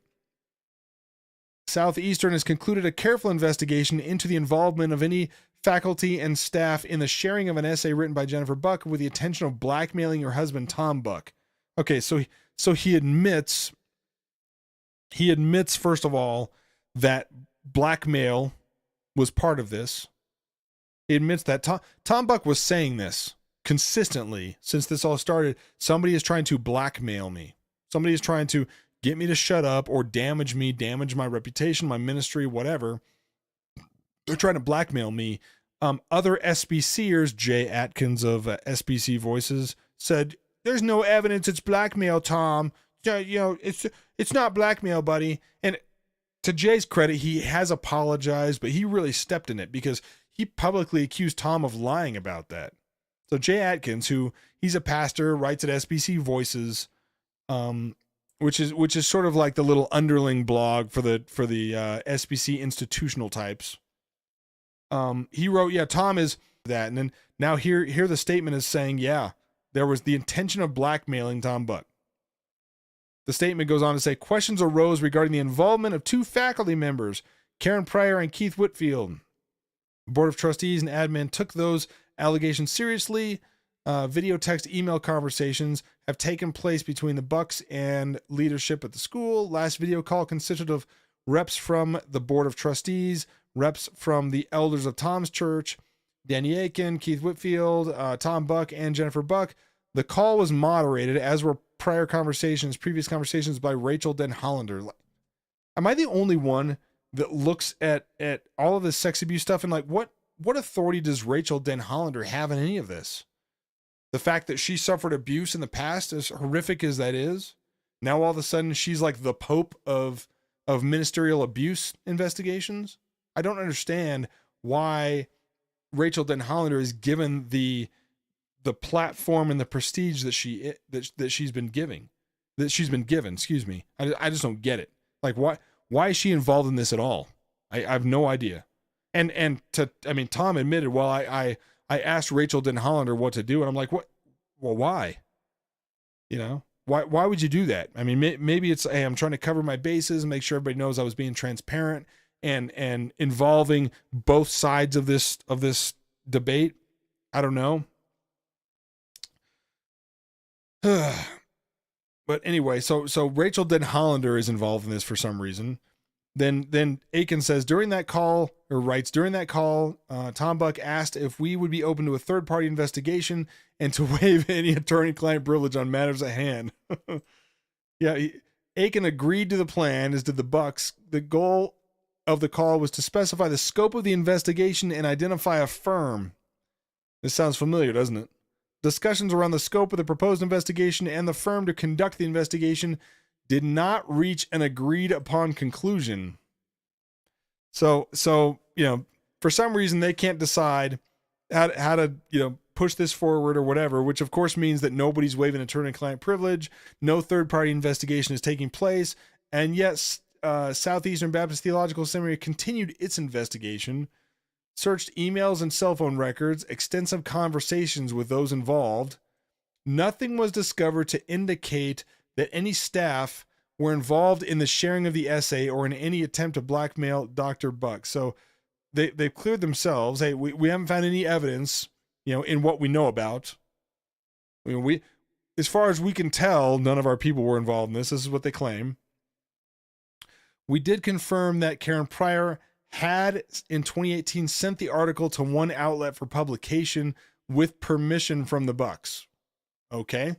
Southeastern has concluded a careful investigation into the involvement of any faculty and staff in the sharing of an essay written by Jennifer Buck with the intention of blackmailing her husband, Tom Buck. Okay, so he admits, first of all, that blackmail was part of this. He admits that Tom Buck was saying this consistently since this all started. Somebody is trying to blackmail me. Somebody is trying to get me to shut up or damage me, damage my reputation, my ministry, whatever. They're trying to blackmail me. Other SBCers, Jay Atkins of SBC Voices, said, "There's no evidence it's blackmail, Tom. It's not blackmail, buddy." And to Jay's credit, he has apologized, but he really stepped in it because he publicly accused Tom of lying about that. So Jay Atkins, he's a pastor, writes at SBC Voices, which is sort of like the little underling blog for the SBC institutional types. He wrote, yeah, Tom is that. And then now here the statement is saying, yeah, there was the intention of blackmailing Tom Buck. The statement goes on to say, questions arose regarding the involvement of two faculty members, Karen Pryor and Keith Whitfield. The Board of Trustees and admin took those allegations seriously. Video, text, email conversations have taken place between the Bucks and leadership at the school. Last video call consisted of reps from the Board of Trustees, reps from the elders of Tom's church, Danny Akin, Keith Whitfield, Tom Buck, and Jennifer Buck. The call was moderated, as were previous conversations by Rachel Den Hollander. Am I the only one that looks at all of this sex abuse stuff and like, what authority does Rachel Den Hollander have in any of this? The fact that she suffered abuse in the past, as horrific as that is, now all of a sudden she's like the Pope of ministerial abuse investigations. I don't understand why Rachel Den Hollander is given the platform and the prestige that she's been given. Excuse me. I just don't get it. Like, why is she involved in this at all? I have no idea. And Tom admitted, well, I asked Rachel Den Hollander what to do, and I'm like, what? Well, why? Why would you do that? I mean, maybe it's, hey, I'm trying to cover my bases and make sure everybody knows I was being transparent and involving both sides of this debate. I don't know. But anyway, so Rachel Den Hollander is involved in this for some reason. Then Akin says, during that call, Tom Buck asked if we would be open to a third-party investigation and to waive any attorney-client privilege on matters at hand. Yeah, Akin agreed to the plan, as did the Bucks. The goal of the call was to specify the scope of the investigation and identify a firm. This sounds familiar, doesn't it? Discussions around the scope of the proposed investigation and the firm to conduct the investigation did not reach an agreed upon conclusion. So, for some reason they can't decide how to, push this forward or whatever, which of course means that nobody's waiving attorney-client privilege, no third-party investigation is taking place, and yet Southeastern Baptist Theological Seminary continued its investigation, searched emails and cell phone records, extensive conversations with those involved. Nothing was discovered to indicate that any staff were involved in the sharing of the essay or in any attempt to blackmail Dr. Buck. So they've cleared themselves. Hey, we haven't found any evidence, in what we know about. We, as far as we can tell, none of our people were involved in this. This is what they claim. We did confirm that Karen Pryor had in 2018 sent the article to one outlet for publication with permission from the Bucks. Okay.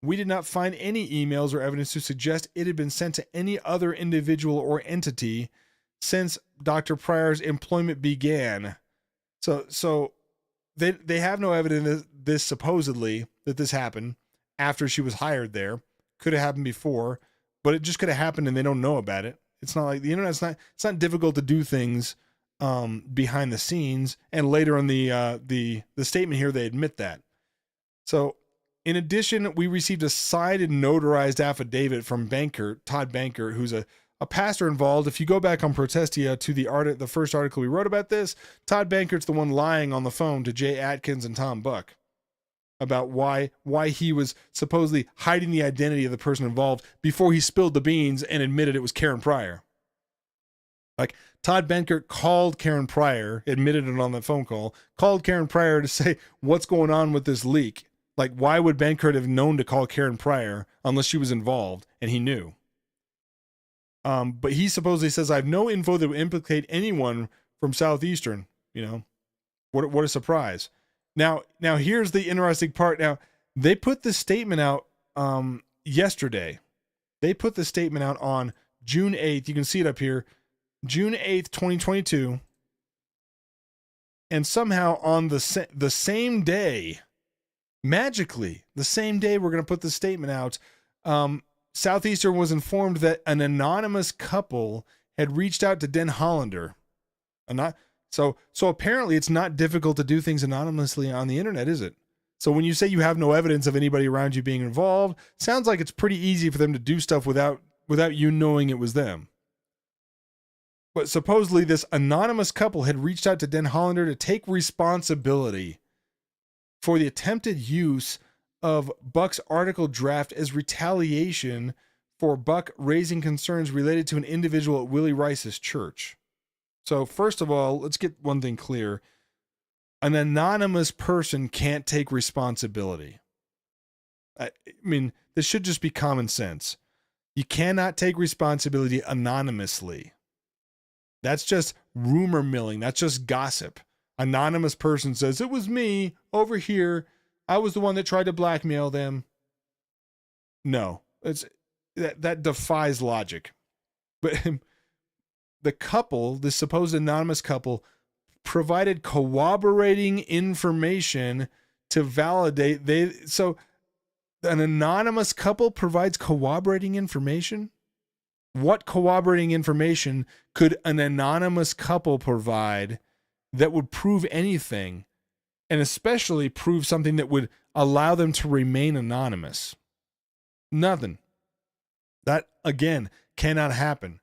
We did not find any emails or evidence to suggest it had been sent to any other individual or entity since Dr. Pryor's employment began. So they have no evidence this supposedly that this happened after she was hired there. Could have happened before, but it just could have happened and they don't know about it. It's not like the internet's not, it's not difficult to do things behind the scenes. And later in the statement here, they admit that. So in addition, we received a signed and notarized affidavit from Todd Bankert, who's a pastor involved. If you go back on Protestia to the first article we wrote about this, Todd Bankert's the one lying on the phone to Jay Atkins and Tom Buck about why he was supposedly hiding the identity of the person involved before he spilled the beans and admitted it was Karen Pryor. Like, Todd Bankert called Karen Pryor, admitted it on the phone call, called Karen Pryor to say, what's going on with this leak? Like, why would Bankert have known to call Karen Pryor unless she was involved? And he knew. But he supposedly says, I have no info that would implicate anyone from Southeastern. You know, what a surprise. Now here's the interesting part. Now, they put this statement out yesterday. They put the statement out on June 8th. You can see it up here. June 8th, 2022. And somehow on the same day, magically, the same day we're going to put the statement out, Southeastern was informed that an anonymous couple had reached out to Den Hollander. So apparently it's not difficult to do things anonymously on the internet, is it? So when you say you have no evidence of anybody around you being involved, sounds like it's pretty easy for them to do stuff without you knowing it was them. But supposedly this anonymous couple had reached out to Den Hollander to take responsibility for the attempted use of Buck's article draft as retaliation for Buck raising concerns related to an individual at Willie Rice's church. So first of all, let's get one thing clear. An anonymous person can't take responsibility. I mean, this should just be common sense. You cannot take responsibility anonymously. That's just rumor milling. That's just gossip. Anonymous person says, it was me over here. I was the one that tried to blackmail them. No, that defies logic. But the couple, the supposed anonymous couple, provided corroborating information to validate so an anonymous couple provides corroborating information? What corroborating information could an anonymous couple provide that would prove anything, and especially prove something that would allow them to remain anonymous? Nothing. That, again, cannot happen.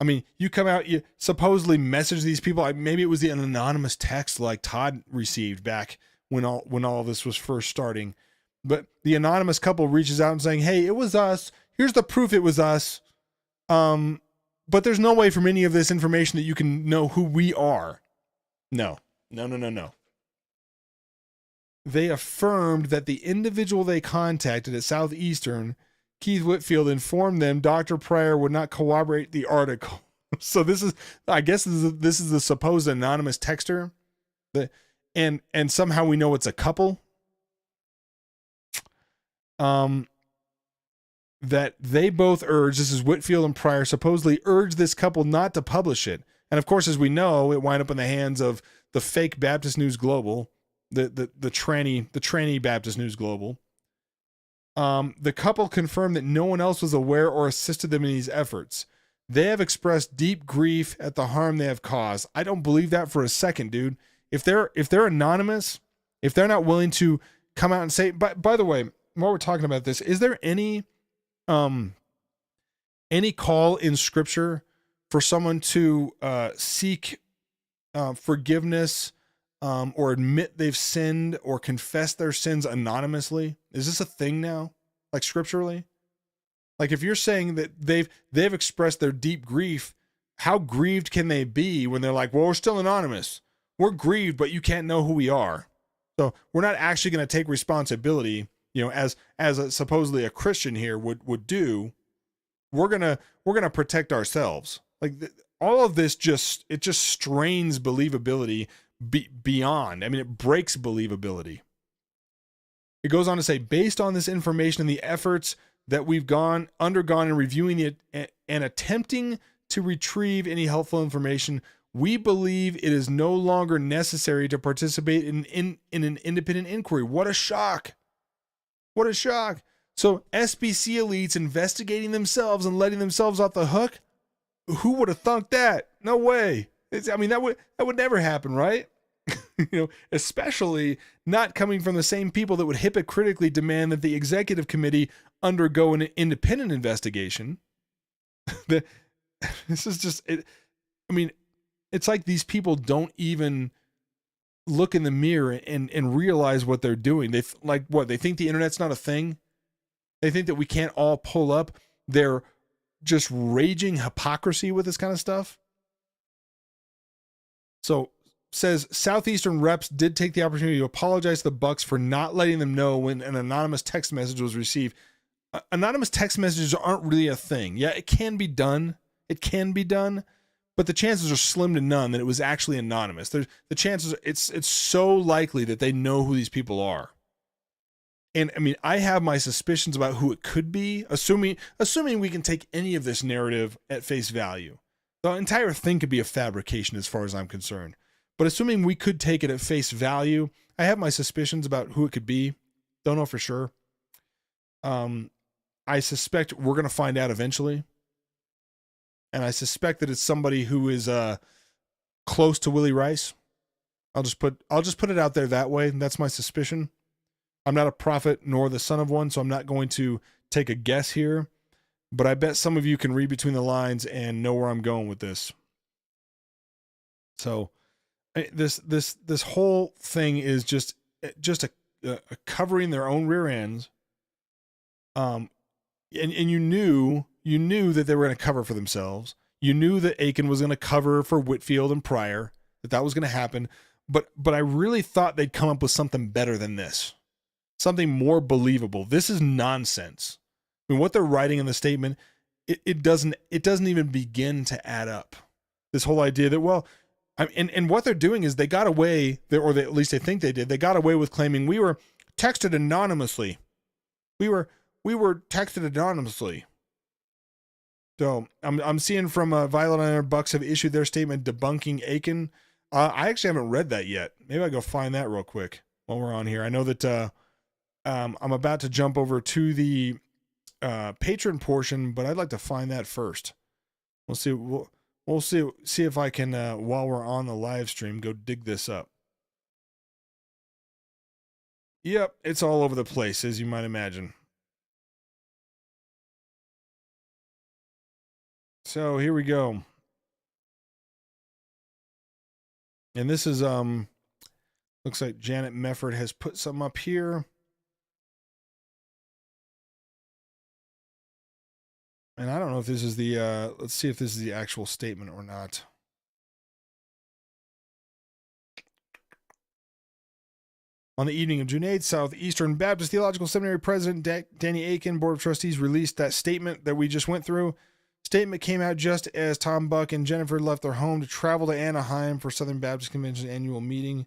I mean, you come out, you supposedly message these people. Maybe it was an anonymous text like Todd received back when all this was first starting. But the anonymous couple reaches out and saying, hey, it was us. Here's the proof it was us. But there's no way from any of this information that you can know who we are. No. They affirmed that the individual they contacted at Southeastern, Keith Whitfield, informed them Dr. Pryor would not corroborate the article. So this is the supposed anonymous texter, and somehow we know it's a couple. That they both urged, this is Whitfield and Pryor, supposedly urged this couple not to publish it. And of course, as we know, it wound up in the hands of the fake Baptist News Global, the tranny Baptist News Global. The couple confirmed that no one else was aware or assisted them in these efforts. They have expressed deep grief at the harm they have caused. I don't believe that for a second, dude. If they're anonymous, if they're not willing to come out and say, by the way, while we're talking about this, is there any call in Scripture for someone to seek forgiveness or admit they've sinned or confess their sins anonymously? Is this a thing now, like scripturally? Like, if you're saying that they've expressed their deep grief, how grieved can they be when they're like, well, we're still anonymous. We're grieved, but you can't know who we are. So we're not actually going to take responsibility, as supposedly a Christian here would do. we're gonna protect ourselves. Like all of this just strains believability beyond. I mean, it breaks believability. It goes on to say, based on this information and the efforts that we've undergone in reviewing and attempting to retrieve any helpful information, we believe it is no longer necessary to participate in an independent inquiry. What a shock. What a shock. So SBC elites investigating themselves and letting themselves off the hook? Who would have thunk that? No way. I mean, that would never happen, right? Especially not coming from the same people that would hypocritically demand that the executive committee undergo an independent investigation. This is just it. I mean, it's like these people don't even look in the mirror and realize what they're doing. They they think the internet's not a thing. They think that we can't all pull up their just raging hypocrisy with this kind of stuff. So says Southeastern reps did take the opportunity to apologize to the Bucks for not letting them know when an anonymous text message was received. Anonymous text messages aren't really a thing. Yeah, it can be done. It can be done, but the chances are slim to none that it was actually anonymous. The chances, it's so likely that they know who these people are. And I mean, I have my suspicions about who it could be, assuming we can take any of this narrative at face value. The entire thing could be a fabrication as far as I'm concerned. But assuming we could take it at face value, I have my suspicions about who it could be. Don't know for sure. I suspect we're going to find out eventually. And I suspect that it's somebody who is close to Willie Rice. I'll just put it out there that way. That's my suspicion. I'm not a prophet nor the son of one, so I'm not going to take a guess here. But I bet some of you can read between the lines and know where I'm going with this. So this whole thing is just a covering their own rear ends. And you knew that they were going to cover for themselves. You knew that Aiken was going to cover for Whitfield and Pryor, that was going to happen. But I really thought they'd come up with something better than this. Something more believable. This is nonsense. I mean, what they're writing in the statement, it doesn't even begin to add up. This whole idea that, and what they're doing is they got away, or at least they think they did. They got away with claiming we were texted anonymously. We were texted anonymously. So I'm seeing from Violet and Bucks have issued their statement debunking Aiken. I actually haven't read that yet. Maybe I'll go find that real quick while we're on here. I know that I'm about to jump over to the patron portion, but I'd like to find that first. We'll see. We'll see if I can while we're on the live stream go dig this up. Yep, it's all over the place, as you might imagine. So here we go. And this is looks like Janet Mefford has put something up here. And I don't know if this is the let's see if this is the actual statement or not. On the evening of June 8th, Southeastern Baptist Theological Seminary President Danny Aiken, Board of Trustees, released that statement that we just went through. Statement came out just as Tom Buck and Jennifer left their home to travel to Anaheim for Southern Baptist Convention's annual meeting.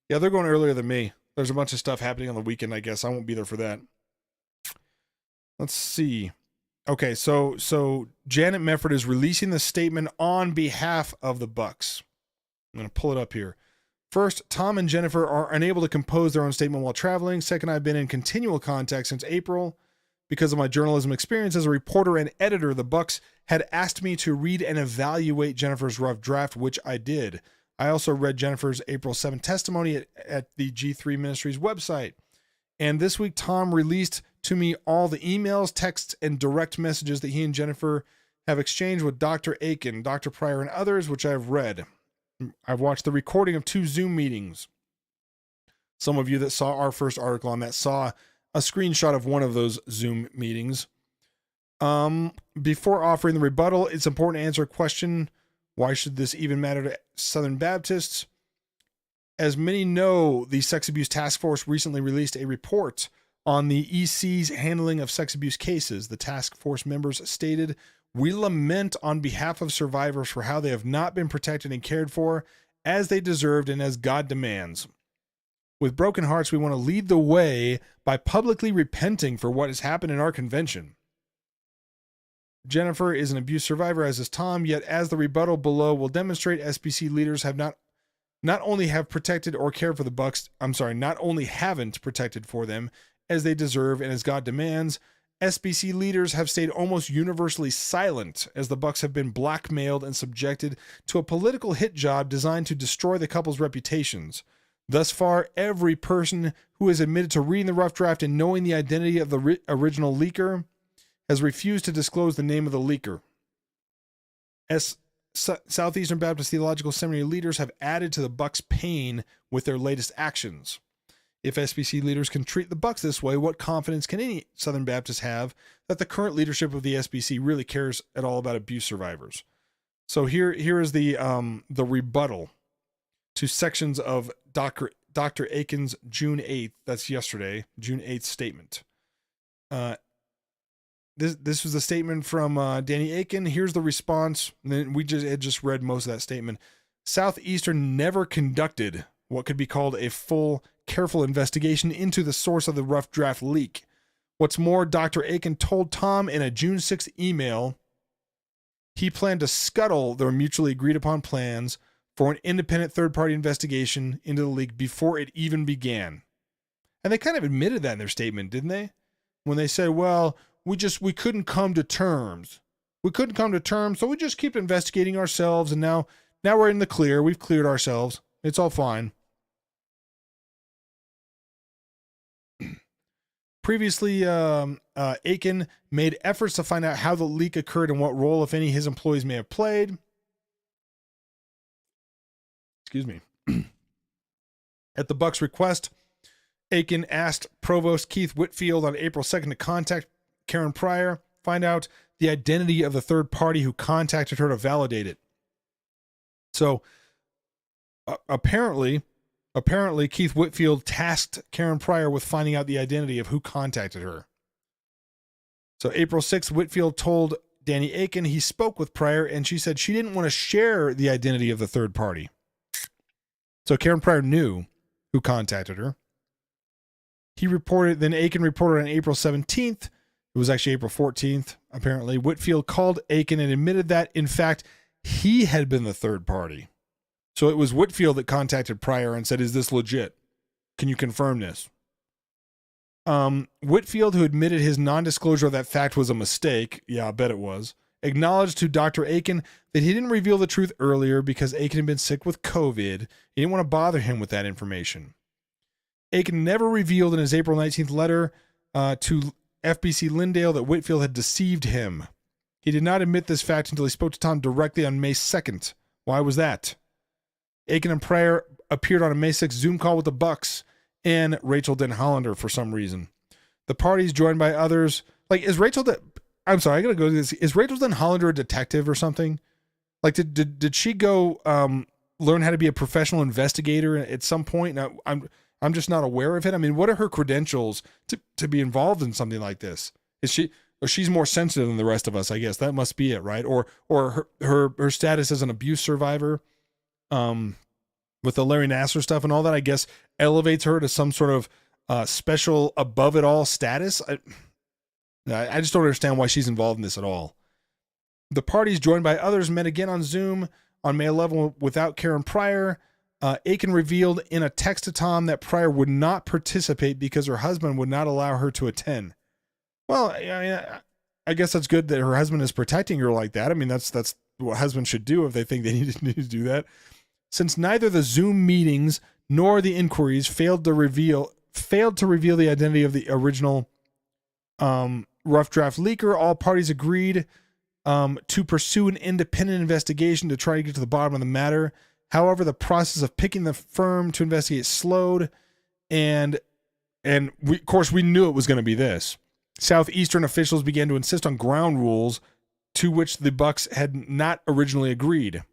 Yeah, they're going earlier than me. There's a bunch of stuff happening on the weekend, I guess. I won't be there for that. Let's see. Okay, so Janet Mefford is releasing the statement on behalf of the Bucks. I'm going to pull it up here. First, Tom and Jennifer are unable to compose their own statement while traveling. Second, I've been in continual contact since April. Because of my journalism experience as a reporter and editor, the Bucks had asked me to read and evaluate Jennifer's rough draft, which I did. I also read Jennifer's April 7th testimony at the G3 Ministries website. And this week, Tom released to me all the emails, texts, and direct messages that he and Jennifer have exchanged with Dr. Aiken, Dr. Pryor, and others, which I've read. I've watched the recording of 2 Zoom meetings. Some of you that saw our first article on that saw a screenshot of one of those Zoom meetings. Before offering the rebuttal, it's important to answer a question. Why should this even matter to Southern Baptists? As many know, the Sex Abuse Task Force recently released a report on the EC's handling of sex abuse cases. The task force members stated, "We lament on behalf of survivors for how they have not been protected and cared for as they deserved and as God demands. With broken hearts, we want to lead the way by publicly repenting for what has happened in our convention." Jennifer is an abuse survivor, as is Tom, yet as the rebuttal below will demonstrate, SBC leaders have not only have protected or cared for the Bucks, not only haven't protected for them as they deserve and as God demands, SBC leaders have stayed almost universally silent as the Bucks have been blackmailed and subjected to a political hit job designed to destroy the couple's reputations. Thus far, every person who has admitted to reading the rough draft and knowing the identity of the original leaker has refused to disclose the name of the leaker. Southeastern Baptist Theological Seminary leaders have added to the Bucks' pain with their latest actions. If SBC leaders can treat the Bucks this way, what confidence can any Southern Baptist have that the current leadership of the SBC really cares at all about abuse survivors? So here is the rebuttal to sections of Dr. Aiken's June 8th, that's yesterday, June 8th statement. This was a statement from Danny Aiken. Here's the response. And then we had just read most of that statement. Southeastern never conducted what could be called a full, careful investigation into the source of the rough draft leak. What's more, Dr. Aiken told Tom in a June 6th email he planned to scuttle their mutually agreed upon plans for an independent third-party investigation into the leak before it even began. And they kind of admitted that in their statement, didn't they? When they said, well, we couldn't come to terms. We couldn't come to terms, so we just keep investigating ourselves, and now we're in the clear. We've cleared ourselves. It's all fine. Previously, Aiken made efforts to find out how the leak occurred and what role, if any, his employees may have played. Excuse me. At the Bucks' request, Aiken asked Provost Keith Whitfield on April 2nd to contact Karen Pryor, find out the identity of the third party who contacted her to validate it. So apparently Keith Whitfield tasked Karen Pryor with finding out the identity of who contacted her. So April 6th, Whitfield told Danny Aiken he spoke with Pryor and she said she didn't want to share the identity of the third party. So Karen Pryor knew who contacted her. Then Aiken reported on April 17th. It was actually April 14th, apparently. Whitfield called Aiken and admitted that, in fact, he had been the third party. So it was Whitfield that contacted Pryor and said, is this legit? Can you confirm this? Whitfield, who admitted his non-disclosure of that fact was a mistake, yeah, I bet it was, acknowledged to Dr. Aiken that he didn't reveal the truth earlier because Aiken had been sick with COVID. He didn't want to bother him with that information. Aiken never revealed in his April 19th letter to FBC Lindale that Whitfield had deceived him. He did not admit this fact until he spoke to Tom directly on May 2nd. Why was that? Aiken and Pryor appeared on a May 6th Zoom call with the Bucks and Rachel Den Hollander for some reason. The parties joined by others. Like, is Rachel I'm sorry, I gotta go to this. Is Rachel Den Hollander a detective or something? Like, did she go learn how to be a professional investigator at some point? Now, I'm just not aware of it. I mean, what are her credentials to be involved in something like this? She's more sensitive than the rest of us, I guess. That must be it, right? Or her status as an abuse survivor, with the Larry Nassar stuff and all that, I guess, elevates her to some sort of special above it all status. I just don't understand why she's involved in this at all. The parties, joined by others, met again on Zoom on May 11th without Karen Pryor. Aiken revealed in a text to Tom that Pryor would not participate because her husband would not allow her to attend. Well, I guess that's good that her husband is protecting her like that. I mean, that's what husbands should do if they think they need to do that. Since neither the Zoom meetings nor the inquiries failed to reveal the identity of the original rough draft leaker, all parties agreed to pursue an independent investigation to try to get to the bottom of the matter. However, the process of picking the firm to investigate slowed, and of course we knew it was going to be this. Southeastern officials began to insist on ground rules to which the Bucks had not originally agreed.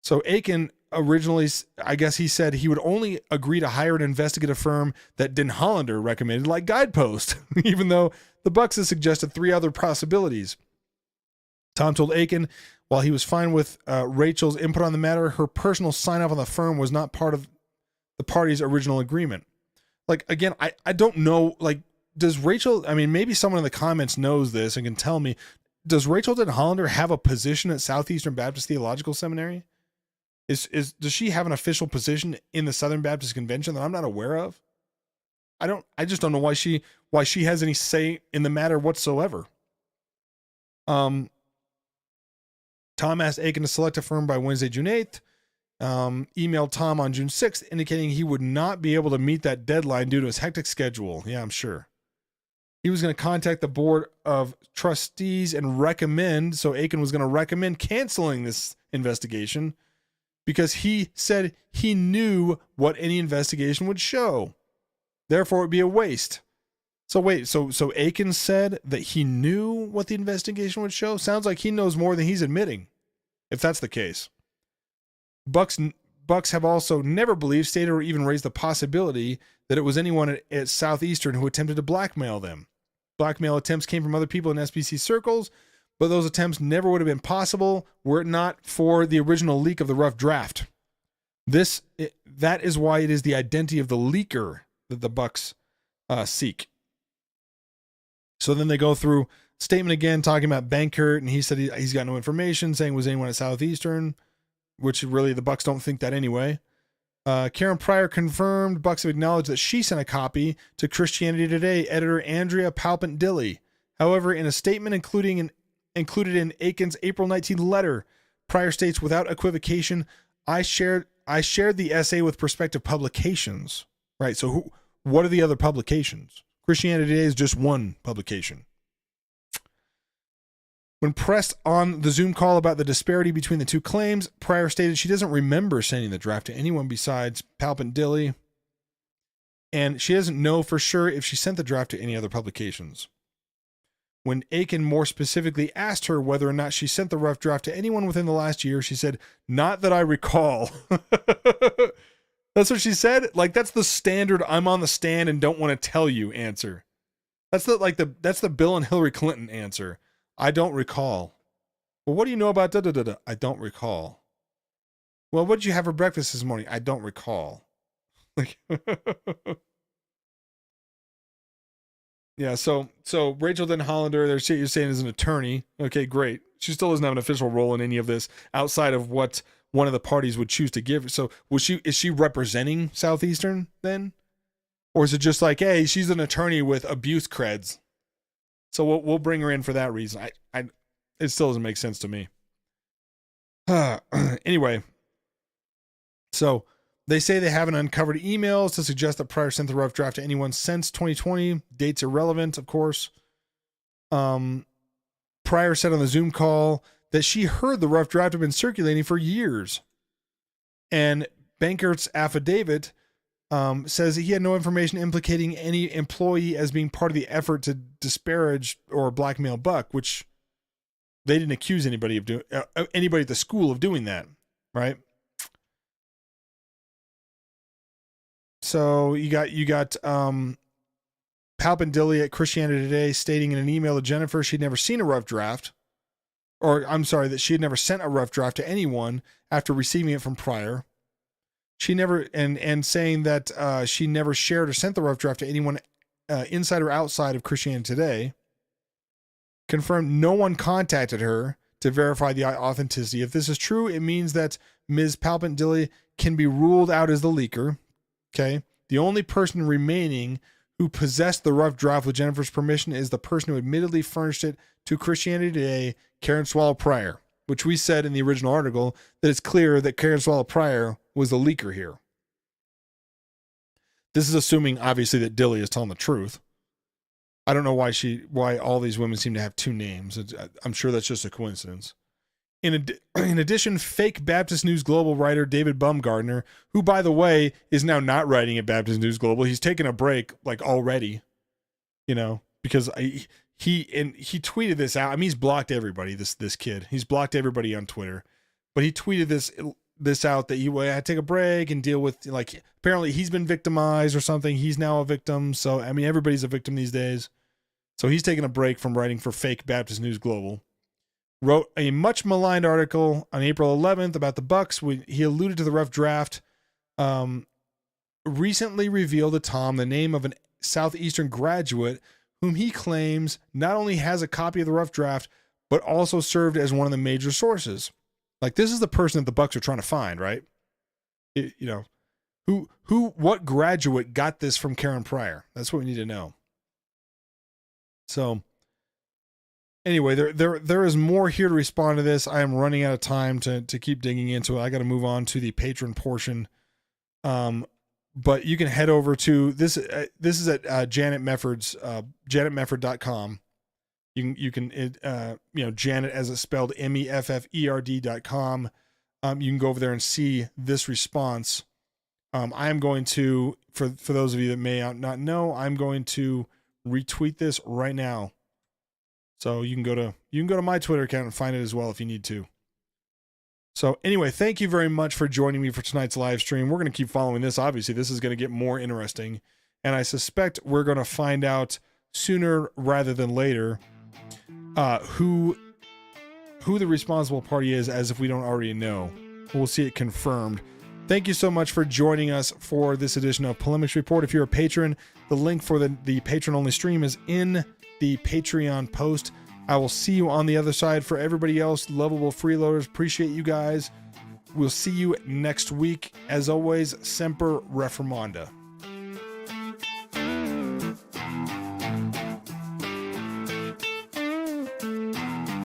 So Aiken originally, I guess he said he would only agree to hire an investigative firm that Den Hollander recommended, like Guidepost, even though the Bucks had suggested 3 other possibilities. Tom told Aiken, while he was fine with Rachel's input on the matter, her personal sign-off on the firm was not part of the party's original agreement. Like, again, I don't know, like, does Rachel, I mean, maybe someone in the comments knows this and can tell me, does Rachel Den Hollander have a position at Southeastern Baptist Theological Seminary? Does she have an official position in the Southern Baptist Convention that I'm not aware of? I just don't know why she has any say in the matter whatsoever. Tom asked Aiken to select a firm by Wednesday, June 8th. Emailed Tom on June 6th, indicating he would not be able to meet that deadline due to his hectic schedule. Yeah, I'm sure. He was going to contact the board of trustees and recommend, so Aiken was going to recommend canceling this investigation because he said he knew what any investigation would show. Therefore, it would be a waste. So wait, so Aiken said that he knew what the investigation would show? Sounds like he knows more than he's admitting, if that's the case. Bucks have also never believed, stated, or even raised the possibility that it was anyone at Southeastern who attempted to blackmail them. Blackmail attempts came from other people in SBC circles, but those attempts never would have been possible were it not for the original leak of the rough draft. That is why it is the identity of the leaker that the Bucks seek. So then they go through statement again, talking about Bankert, and he said he's got no information, saying was anyone at Southeastern, which really the Bucks don't think that anyway. Karen Pryor confirmed Bucks have acknowledged that she sent a copy to Christianity Today editor Andrea Palpant-Dilley. However, in a statement included in Aiken's April 19th letter, Pryor states without equivocation, I shared the essay with prospective publications. Right, so what are the other publications? Christianity Today is just one publication. When pressed on the Zoom call about the disparity between the two claims, Pryor stated she doesn't remember sending the draft to anyone besides Palpant-Dilley, and she doesn't know for sure if she sent the draft to any other publications. When Aiken more specifically asked her whether or not she sent the rough draft to anyone within the last year, she said, "Not that I recall." That's what she said? Like, that's the standard I'm on the stand and don't want to tell you answer. That's the Bill and Hillary Clinton answer. I don't recall. Well, what do you know about da-da-da-da? I don't recall. Well, what did you have for breakfast this morning? I don't recall. Like, yeah, so Rachel Den Hollander, you're saying is an attorney. Okay, great. She still doesn't have an official role in any of this outside of what one of the parties would choose to give. So is she representing Southeastern then? Or is it just like, hey, she's an attorney with abuse creds? So we'll bring her in for that reason. It still doesn't make sense to me. Anyway, so they say they haven't uncovered emails to suggest that Pryor sent the rough draft to anyone since 2020. Dates irrelevant, of course. Pryor said on the Zoom call that she heard the rough draft had been circulating for years. And Bankert's affidavit says he had no information implicating any employee as being part of the effort to disparage or blackmail Buck, which they didn't accuse anybody of doing, anybody at the school of doing that, right? So you got Palpant-Dilley at Christianity Today stating in an email to Jennifer she'd never seen a rough draft, or I'm sorry, that she had never sent a rough draft to anyone after receiving it from Pryor. She never, and saying that she never shared or sent the rough draft to anyone inside or outside of Christianity Today. Confirmed no one contacted her to verify the authenticity. If this is true, it means that Ms. Palpant-Dilley can be ruled out as the leaker. Okay. The only person remaining who possessed the rough draft with Jennifer's permission is the person who admittedly furnished it to Christianity Today, Karen Swallow Pryor, which we said in the original article that it's clear that Karen Swallow Pryor was the leaker here. This is assuming, obviously, that Dilley is telling the truth. I don't know why all these women seem to have two names. I'm sure that's just a coincidence. In addition, fake Baptist News Global writer David Baumgartner, who, by the way, is now not writing at Baptist News Global. He's taken a break, like, already, because he tweeted this out. I mean, he's blocked everybody, this kid. He's blocked everybody on Twitter. But he tweeted this this out that he had to take a break and deal with, like, apparently he's been victimized or something. He's now a victim. So, I mean, everybody's a victim these days. So he's taking a break from writing for fake Baptist News Global. Wrote a much maligned article on April 11th about the Bucks. He alluded to the rough draft. Recently revealed to Tom the name of an Southeastern graduate whom he claims not only has a copy of the rough draft, but also served as one of the major sources. Like, this is the person that the Bucks are trying to find, right? What graduate got this from Karen Pryor? That's what we need to know. So anyway, there is more here to respond to this. I am running out of time to keep digging into it. I got to move on to the patron portion. But you can head over to this. This is at Janet Mefford's janetmefford.com. You can Janet as it's spelled MEFFERD.com. You can go over there and see this response. I am going to, for those of you that may not know, I'm going to retweet this right now. So you can go to my Twitter account and find it as well if you need to. So anyway, thank you very much for joining me for tonight's live stream. We're going to keep following this. Obviously, this is going to get more interesting, and I suspect we're going to find out sooner rather than later who the responsible party is, as if we don't already know. We'll see it confirmed. Thank you so much for joining us for this edition of Polemics Report. If you're a patron, the link for the patron-only stream is in the Patreon post. I will see you on the other side. For everybody else, lovable freeloaders, appreciate you guys. We'll see you next week. As always, Semper Reformanda.